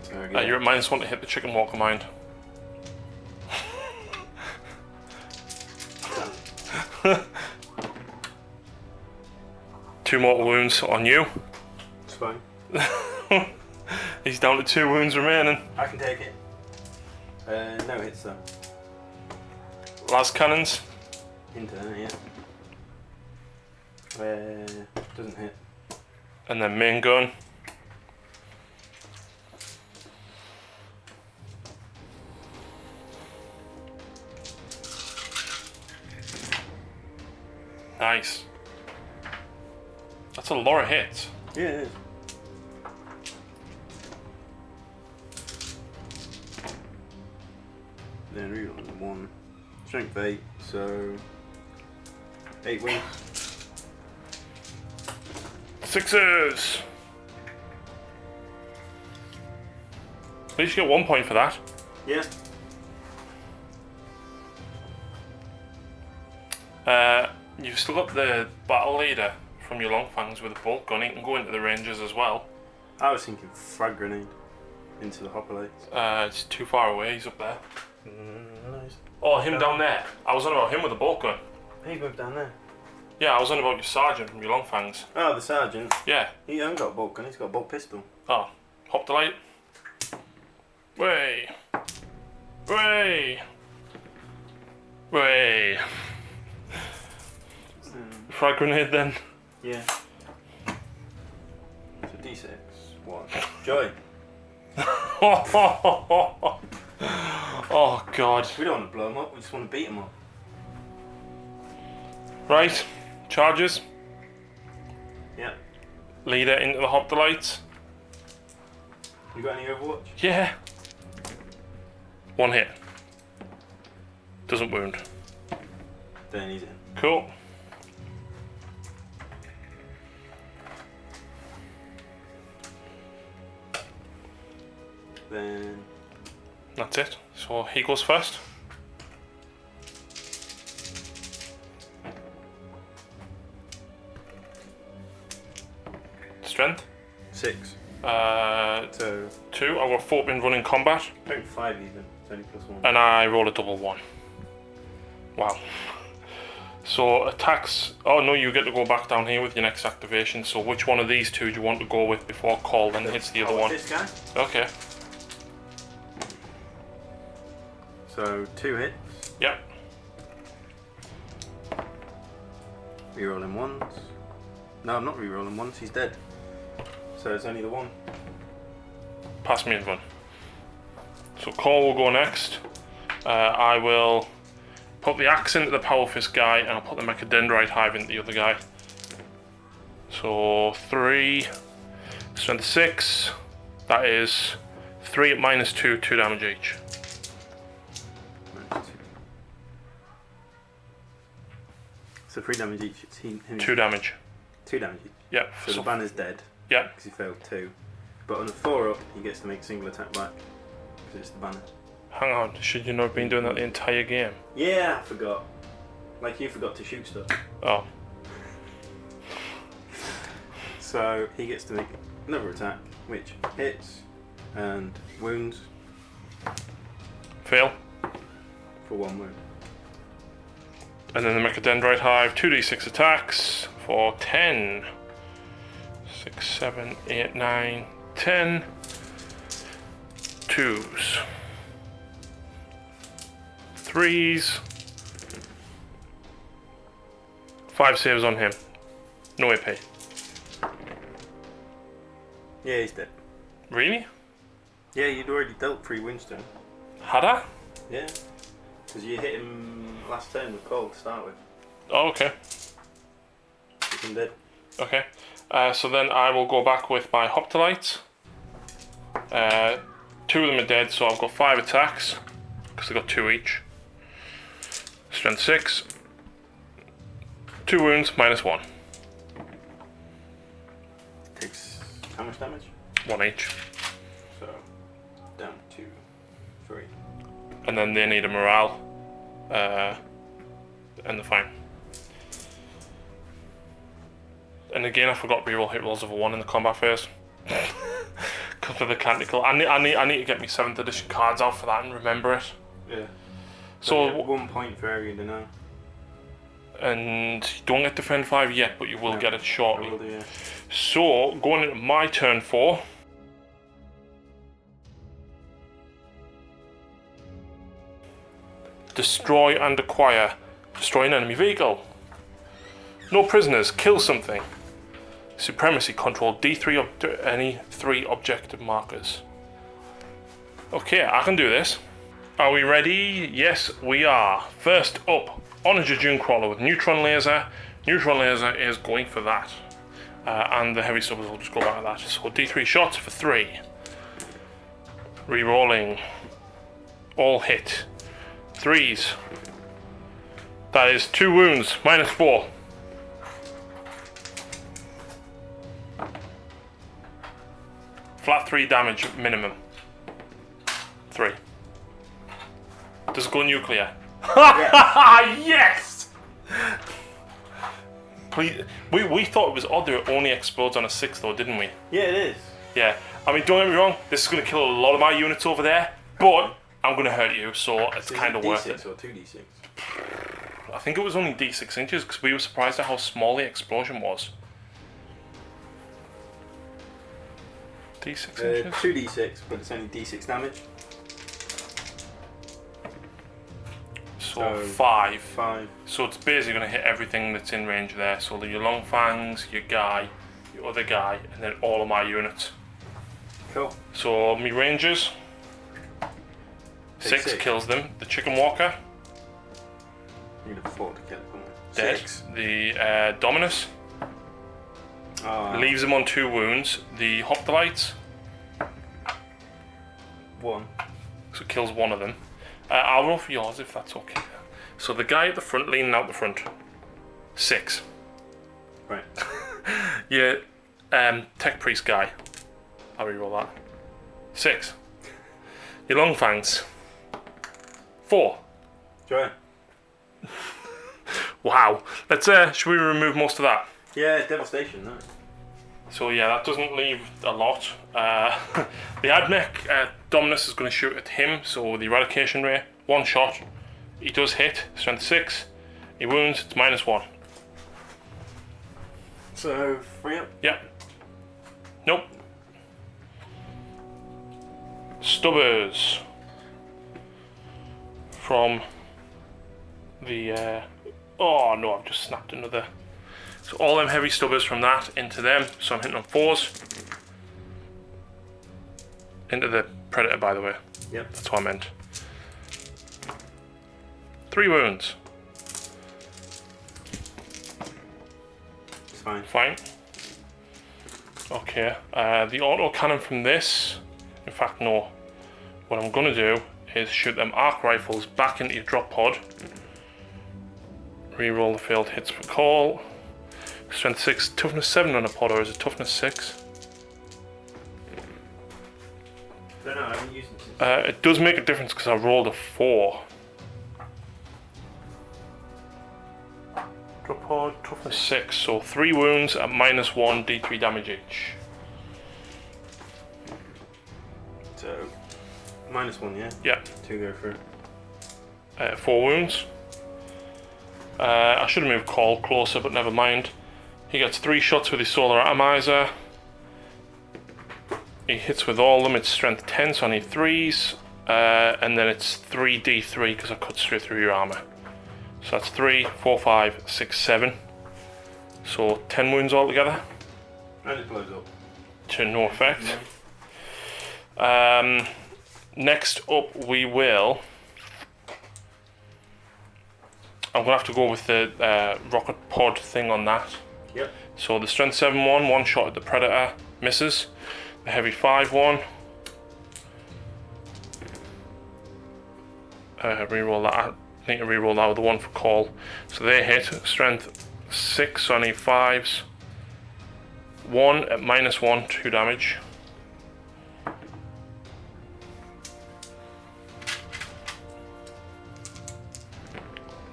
So You're at -1 to hit the chicken walker mind. Two mortal wounds on you. It's fine. He's down to 2 wounds remaining. I can take it. No hits though. Las cannons. Into that, yeah. Doesn't hit. And then main gun. Nice. That's a lot of hits. Yeah, it is. Then reroll 1. Strength 8, so 8 wins. 6s. At least you get 1 point for that. Yeah. You've still got the battle leader from your long fangs with a bolt gun. He can go into the rangers as well. I was thinking frag grenade into the hoplites. It's too far away. He's up there. Nice. Oh, him down there. I was on about him with a bolt gun. He's moved down there. Yeah, I was on about your sergeant from your long fangs. Oh, the sergeant. Yeah. He hasn't got a bolt gun, he's got a bolt pistol. Oh, hop the light. Way. Way. Way. Frag grenade then. Yeah. So D6. 1. Joy. Oh god. We don't want to blow him up, we just want to beat him up. Right. Charges. Yeah. Leader into the hoplites. You got any Overwatch? Yeah. 1 hit. Doesn't wound. Then he's in. Cool. Then That's it. So he goes first. Strength. 6. So 2. I've got 4 been running combat. I think 5 even. It's only +1. And I roll a double 1. Wow. So attacks. Oh no, you get to go back down here with your next activation. So which one of these 2 do you want to go with before call then hits the other one? This guy. Okay. So 2 hits. Yep. Rerolling ones. No, I'm not rerolling ones. He's dead. So it's only the 1. Pass me in one. So call will go next. I will put the axe into the power fist guy, and I'll put the mechadendrite hive into the other guy. So 3, strength 6. That is 3 at -2, 2 damage each. So 3 damage each. It's him. 2 damage. 2 damage each. Yep. So the banner's dead Yep. because he failed 2. But on a 4 up, he gets to make a single attack back because it's the banner. Hang on, should you not have been doing that the entire game? Yeah, I forgot. Like you forgot to shoot stuff. Oh. So he gets to make another attack, which hits and wounds. Fail. For 1 wound. And then the Mechadendrite Hive, 2d6 attacks for 10. 6, 7, 8, 9, 10. 2s. 3s. 5 saves on him. No AP. Yeah, he's dead. Really? Yeah, you'd already dealt 3 wounds to him. Had I? Yeah. Because you hit him last turn with cold to start with. Oh, okay. He's dead. Okay. So then I will go back with my Hoptolites. 2 of them are dead, so I've got 5 attacks. Because I've got 2 each. Strength 6. 2 wounds, -1. Takes how much damage? 1 each. So, down to 3. And then they need a morale. And they're fine. And again, I forgot reroll hit rolls of a 1 in the combat phase. Because for the canticle. I need to get me 7th edition cards out for that and remember it. Yeah. So you get 1 point for area deny. And you don't get defend 5 yet, but you will get it shortly. I will do, yeah. So, going into my turn 4. Destroy and acquire. Destroy an enemy vehicle. No prisoners. Kill something. Supremacy. Control D3 any 3 objective markers. Okay, I can do this. Are we ready? Yes, we are. First up, on a Jejune Crawler with Neutron Laser. Neutron Laser is going for that. And the heavy stubbers will just go back to that. So D3 shots for 3. Rerolling. All hit. 3s. That is 2 wounds, -4. Flat 3 damage minimum. 3. Does it go nuclear? Yes! Please, we thought it was odd that it only explodes on a 6 though, didn't we? Yeah, it is. Yeah. I mean, don't get me wrong, this is going to kill a lot of my units over there, but I'm going to hurt you, so it's kind of worth it. D6 or 2d6? I think it was only D6 inches because we were surprised at how small the explosion was. D6 inches? 2d6, but it's only d6 damage. So 5. 5. So it's basically going to hit everything that's in range there. So your long fangs, your guy, your other guy, and then all of my units. Cool. So me rangers. 6 kills them. The chicken walker. You can afford to kill it, wouldn't you? Dead. 6. The Dominus. Leaves him on 2 wounds. The Hoptolites. 1. So it kills 1 of them. I'll roll for yours if that's okay. So the guy at the front, leaning out the front. 6. Right. Yeah. Tech priest guy. I'll reroll that. 6. Your long fangs. 4. Try. Wow. Let's should we remove most of that? Yeah, devastation, no. So yeah, that doesn't leave a lot. The Admech Dominus is going to shoot at him, so the eradication ray, 1 shot. He does hit, strength 6. He wounds, it's -1. So, 3 up? Yep. Nope. Stubbers. From the... oh no, I've just snapped another. So all them heavy stubbers from that into them. So I'm hitting on 4s. Into the Predator, by the way. Yep. That's what I meant. 3 wounds. It's fine. Fine. Okay. The auto cannon from this. In fact, no. What I'm gonna do is shoot them arc rifles back into your drop pod. Reroll the failed hits for call. Strength 6, toughness 7 on a pod, or is it toughness 6? haven't used it since. It does make a difference because I rolled a 4. Drop pod, toughness 6, so 3 wounds at -1 d3 damage each. So, -1, yeah? Yeah. 2 go through. 4 wounds. I should have moved Call closer, but never mind. He gets 3 shots with his Solar Atomizer. He hits with all of them. It's strength 10, so I need 3s. And then it's 3d3 because I cut straight through your armor. So that's 3, 4, 5, 6, 7. So 10 wounds altogether. And it blows up. To no effect. Next up we will... I'm going to have to go with the rocket pod thing on that. Yep. So the strength 7 one shot at the Predator, misses. The heavy 5 one. Reroll that. I need to reroll that with the 1 for Call. So they hit. Strength 6, so I need 5s. 1 at -1, 2 damage.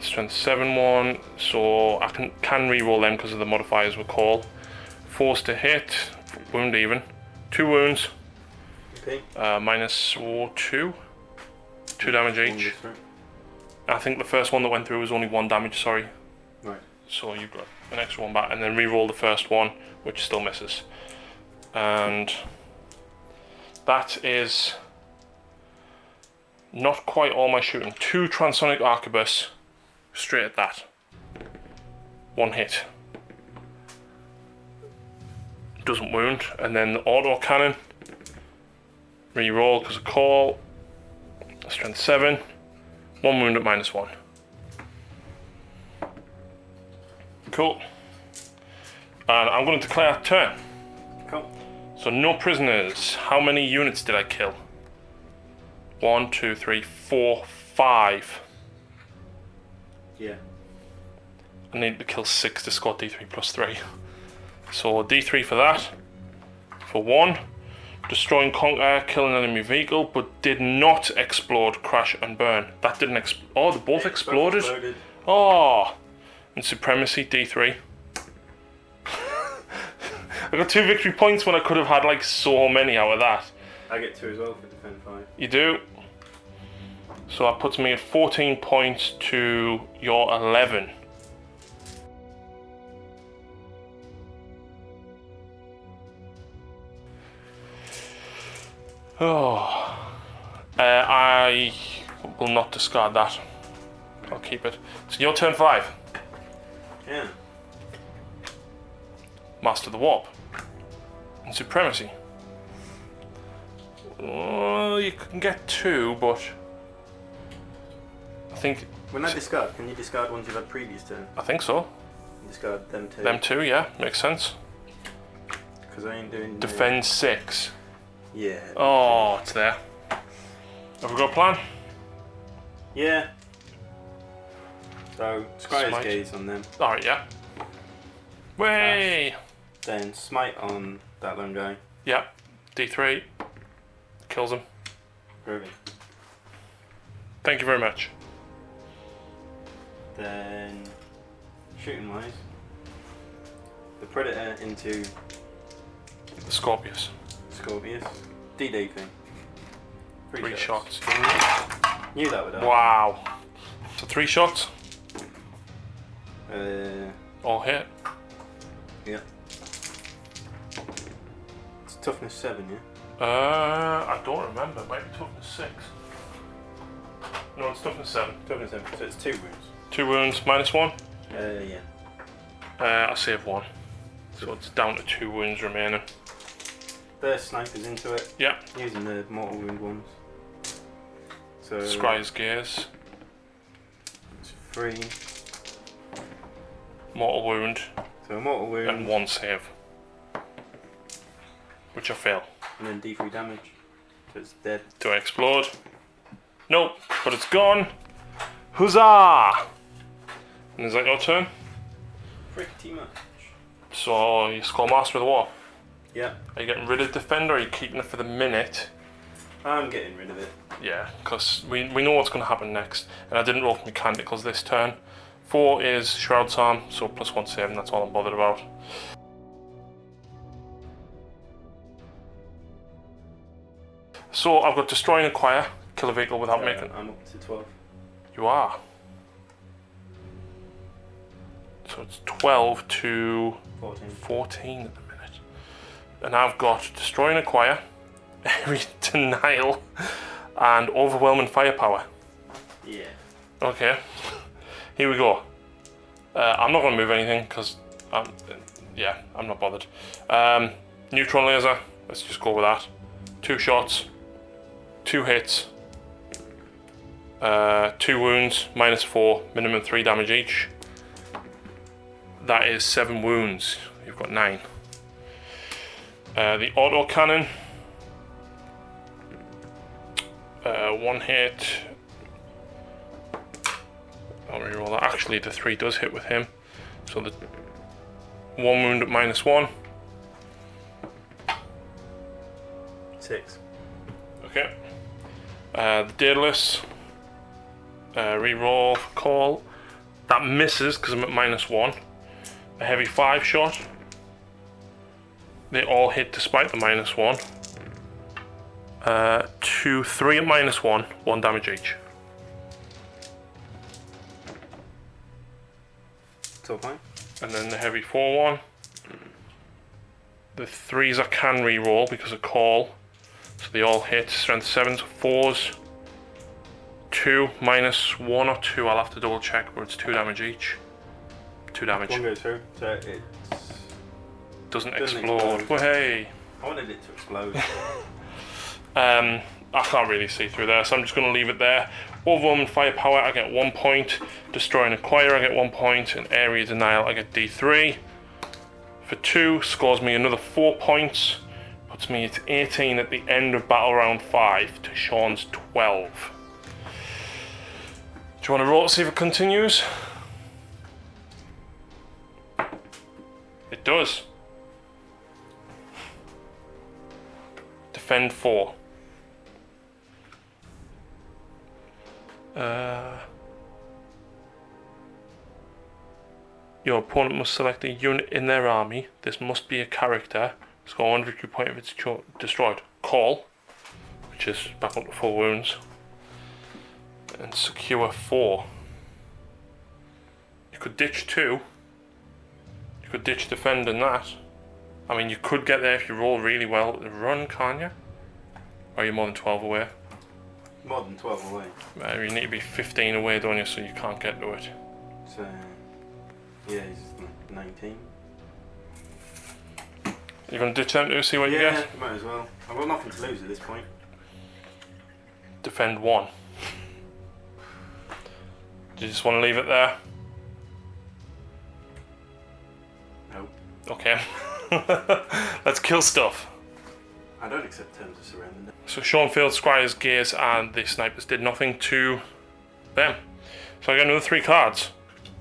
Strength 7 one, so I can reroll them because of the modifiers with Call. Force to hit, wound even. 2 wounds. Okay. -2. 2 damage each. I think the first one that went through was only 1 damage, sorry. Right. So you've got an extra one back, and then re-roll the first one, which still misses. And that is not quite all my shooting. 2 transonic arquebus, straight at that. 1 hit. Doesn't wound, and then the auto cannon. Re-roll because of Call. Strength 7. 1 wound at -1. Cool. And I'm going to declare a turn. Cool. So no prisoners. How many units did I kill? 1, 2, 3, 4, 5. Yeah. I need to kill 6 to score D3 plus 3. So D3 for that. For 1. Destroy and conquer, kill an enemy vehicle, but did not explode, crash, and burn. That didn't explode. Oh, they both exploded? Oh! And supremacy, D3. I got 2 victory points when I could have had like so many out of that. I get 2 as well for defend 5. You do. So that puts me at 14 points to your 11. Oh, I will not discard that. I'll keep it. So your turn 5. Yeah. Master the Warp. And Supremacy. Oh, you can get 2, but I think... When I discard, can you discard ones you've had previous turn? I think so. You discard them 2. Them 2, yeah, makes sense. Because I ain't doing... Defend 6. Yeah. Oh, it's there. Have we got a plan? Yeah. So, Scryer's Smite. Gaze on them. Alright, yeah. Way! Then Smite on that lone guy. Yeah. D3. Kills him. Groovy. Thank you very much. Then, shooting wise, the Predator into The Scorpius. Scorpius. D-Day thing. 3 shots. Knew that would happen. Wow. So 3 shots. All hit. Yeah. It's toughness 7, yeah? I don't remember. It might be toughness 6. No, it's toughness 7. Toughness 7, so it's 2 wounds. 2 wounds, -1. Yeah. I save 1. So it's down to 2 wounds remaining. There's snipers into it. Yeah. Using the mortal wound ones. So Scryer's Gaze. it's 3. Mortal wound. So mortal wound. And 1 save. Which I fail. And then D3 damage. So it's dead. Do I explode? Nope, but it's gone. Huzzah! And is that your turn? Pretty much. So you score Master of the War. Yeah. Are you getting rid of Defender or are you keeping it for the minute I'm getting rid of it. Yeah, because we know what's going to happen next. And I didn't roll for mechanicals this turn. 4 is Shroud's Arm, so +1 7, that's all I'm bothered about. So I've got Destroy and Acquire, kill a vehicle without making... I'm up to 12. You are. So it's 12 to 14 at the minute. And I've got Destroy and Acquire, Area Denial, and Overwhelming Firepower. Yeah. Okay. Here we go. I'm not going to move anything because I'm not bothered. Neutron laser. Let's just go with that. 2 shots, 2 hits, 2 wounds, -4, minimum 3 damage each. That is 7 wounds. You've got 9. The auto cannon. 1 hit. I'll reroll that. Actually, the 3 does hit with him. So the 1 wound at -1. 6. Okay. The Daedalus. Reroll call. That misses because I'm at -1. A heavy 5 shot. They all hit despite the -1. 2, 3 at -1, 1 damage each. It's all fine. And then the heavy 4 one. The 3s I can re-roll because of call. So they all hit. Strength 7s, 4s. 2, -1 or 2. I'll have to double check, but it's 2 damage each. 2 damage. 1 goes through, so it Doesn't explode. Well, hey. I wanted it to explode. I can't really see through there, so I'm just going to leave it there. Overwhelming Firepower, I get 1 point. Destroy and Acquire, I get 1 point. And Area Denial, I get D3. For 2, scores me another 4 points. Puts me at 18 at the end of battle round 5 to Shauns 12. Do you want to roll to see if it continues? It does. Defend 4. Your opponent must select a unit in their army. This must be a character. Score 1 victory point if it's destroyed. Call, which is back up to 4 wounds. And secure 4. You could ditch 2. You could ditch defend and that. I mean, you could get there if you roll really well. Run, can't you? Or are you more than 12 away? More than 12 away. You need to be 15 away, don't you, so you can't get to it. So, yeah, he's 19. You're going to ditch them to see what you get? Yeah, might as well. I've got nothing to lose at this point. Defend 1. Do you just want to leave it there? Nope. Okay. Let's kill stuff. I don't accept terms of surrender. So Schoenfield, Squires, Gears, and the Snipers did nothing to them. So I got another 3 cards.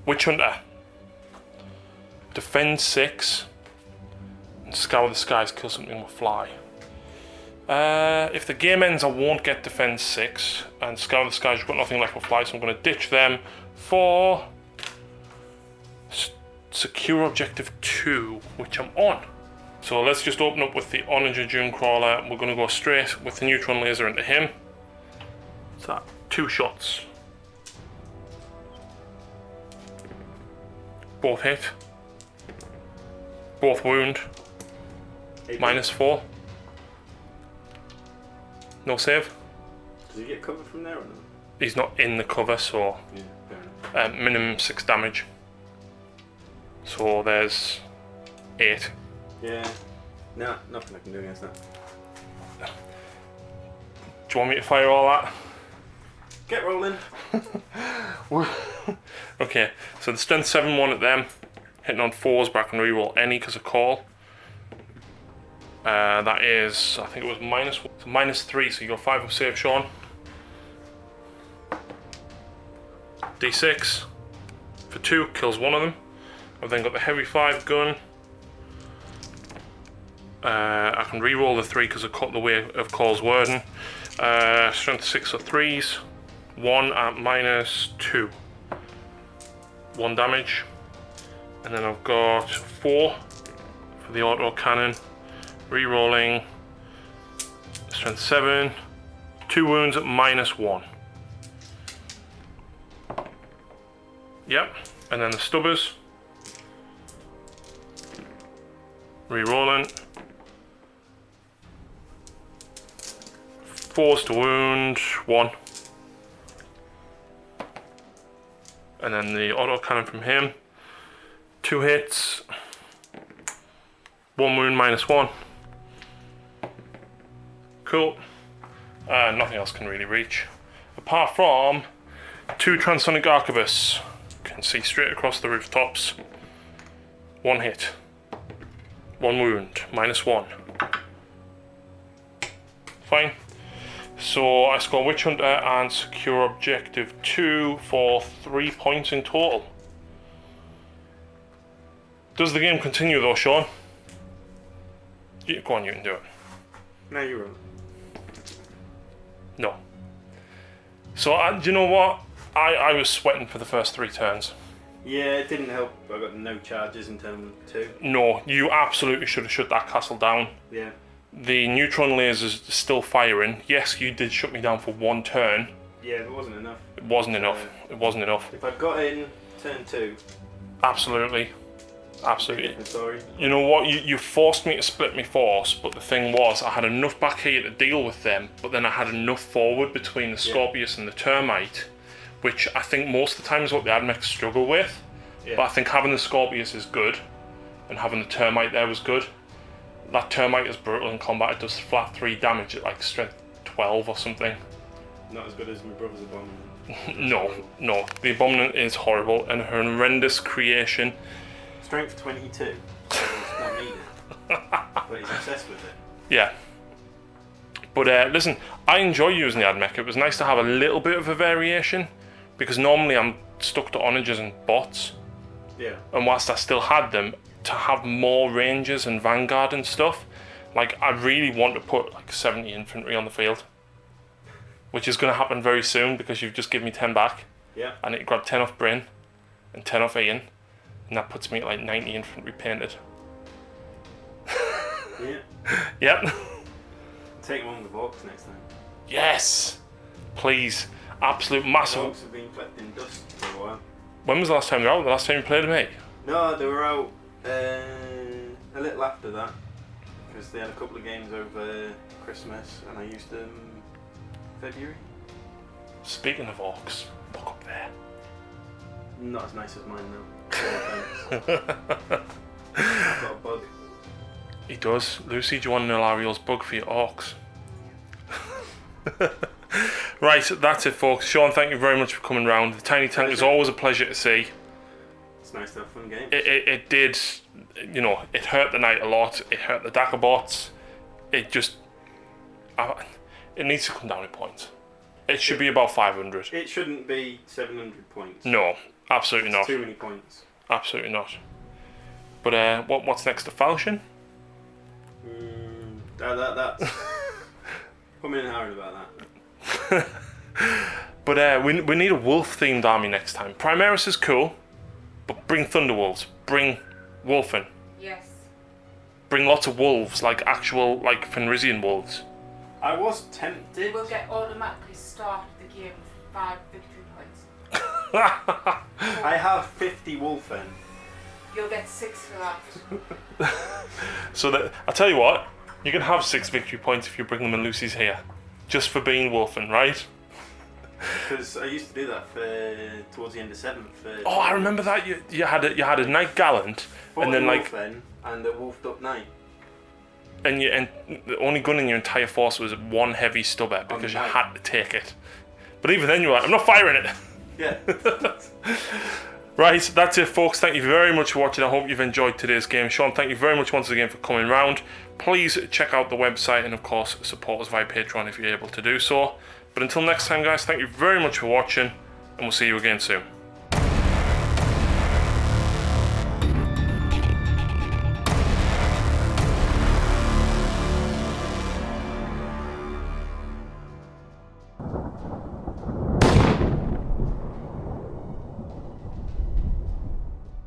Witch Hunter. Defend 6. And Scour the Skies, kill something with Fly. If the game ends, I won't get Defend 6. And Scour the Skies, you've got nothing left with Fly, so I'm going to ditch them for Secure Objective 2, which I'm on. So let's just open up with the Onager Dune Crawler. We're going to go straight with the Neutron Laser into him. So 2 shots. Both hit. Both wound. -4. No save. Does he get cover from there or not? He's not in the cover, so Yeah, fair enough. minimum 6 damage. So there's 8. Yeah. No, nothing I can do against that. Do you want me to fire all that? Get rolling. Okay, so the strength 7 one at them, hitting on 4s, but I can reroll any because of call. That is, I think it was -1, so -3, so you got 5 of save, Sean. D6 for 2, kills 1 of them. I've then got the heavy 5 gun. I can reroll the 3 because I cut the way of Call's Warden. Strength 6 or 3s. 1 at -2. 1 damage. And then I've got 4 for the auto cannon. Rerolling. Strength 7. 2 wounds at -1. Yep. And then the stubbers. Rerolling. 4s to wound 1. And then the auto cannon from him. 2 hits. 1 wound -1. Cool. Nothing else can really reach. Apart from 2 transonic arquebus. Can see straight across the rooftops. 1 hit. 1 wound. -1. Fine. So I score Witch Hunter and secure objective 2 for 3 points in total. Does the game continue though, Sean? Yeah, go on, you can do it. No, you're wrong. No. So, do you know what? I was sweating for the first 3 turns. Yeah, it didn't help. I got no charges in turn 2. No, you absolutely should have shut that castle down. Yeah. The neutron lasers are still firing. Yes, you did shut me down for 1 turn. Yeah, it wasn't enough. It wasn't enough. It wasn't enough. If I got in turn 2... Absolutely. Absolutely. I'm sorry. You know what? You forced me to split my force, but the thing was, I had enough back here to deal with them, but then I had enough forward between the Scorpius and the Termite, which I think most of the time is what the Admechs struggle with. Yeah. But I think having the Scorpius is good, and having the Termite there was good. That Termite is brutal in combat. It does flat 3 damage at like strength 12 or something. Not as good as my brother's Abominant. No. The Abominant is horrible and a horrendous creation. Strength 22. So it's not needed. But he's obsessed with it. Yeah. But listen, I enjoy using the Admech. It was nice to have a little bit of a variation, because normally I'm stuck to onagers and bots. Yeah. And whilst I still had them, to have more rangers and vanguard and stuff, like I really want to put like 70 infantry on the field, which is going to happen very soon because you've just given me 10 back. Yeah. I need to grab 10 off Bryn and 10 off Ian, and that puts me at like 90 infantry painted. Yeah. Yep. Take one with Orcs next time. Yes, please. Absolute massive. Orcs have been collecting dust for a while. When was the last time they were out? The last time you played me? No, they were out a little after that, because they had a couple of games over Christmas, and I used them February. Speaking of orcs, look up there. Not as nice as mine though. I've got a bug. He does. Lucy, do you want to know Ariel's bug for your orcs? Right, that's it folks. Sean, thank you very much for coming round. The Tiny Tank is always a pleasure to see. It's nice to have fun games. It did, you know, it hurt the night a lot. It hurt the Dakabots. It just, it needs to come down in points. It should be about 500. It shouldn't be 700 points. No, absolutely not. Too many points. Absolutely not. But what's next to Falchion? That's... Put me in a hurry about that. But we need a wolf-themed army next time. Primaris is cool, but bring Thunderwolves. Bring Wolfen. Yes. Bring lots of wolves, like actual, like Fenrisian wolves. I was tempted. You will get automatically started the game with 5 victory points. I have 50 Wolfen. You'll get 6 for that. So that I tell you what, you can have 6 victory points if you bring them in Lucy's here, just for being Wolfen, right? Because I used to do that towards the end of 7th. Oh, I remember that. You had a Knight Gallant, and then like Wolfen and a wolfed up Knight. And the only gun in your entire force was 1 heavy stubber because you had to take it. But even then you were like, I'm not firing it. Yeah. Right, that's it folks. Thank you very much for watching. I hope you've enjoyed today's game. Sean, thank you very much once again for coming round. Please check out the website and of course support us via Patreon if you're able to do so. But until next time guys, thank you very much for watching and we'll see you again soon.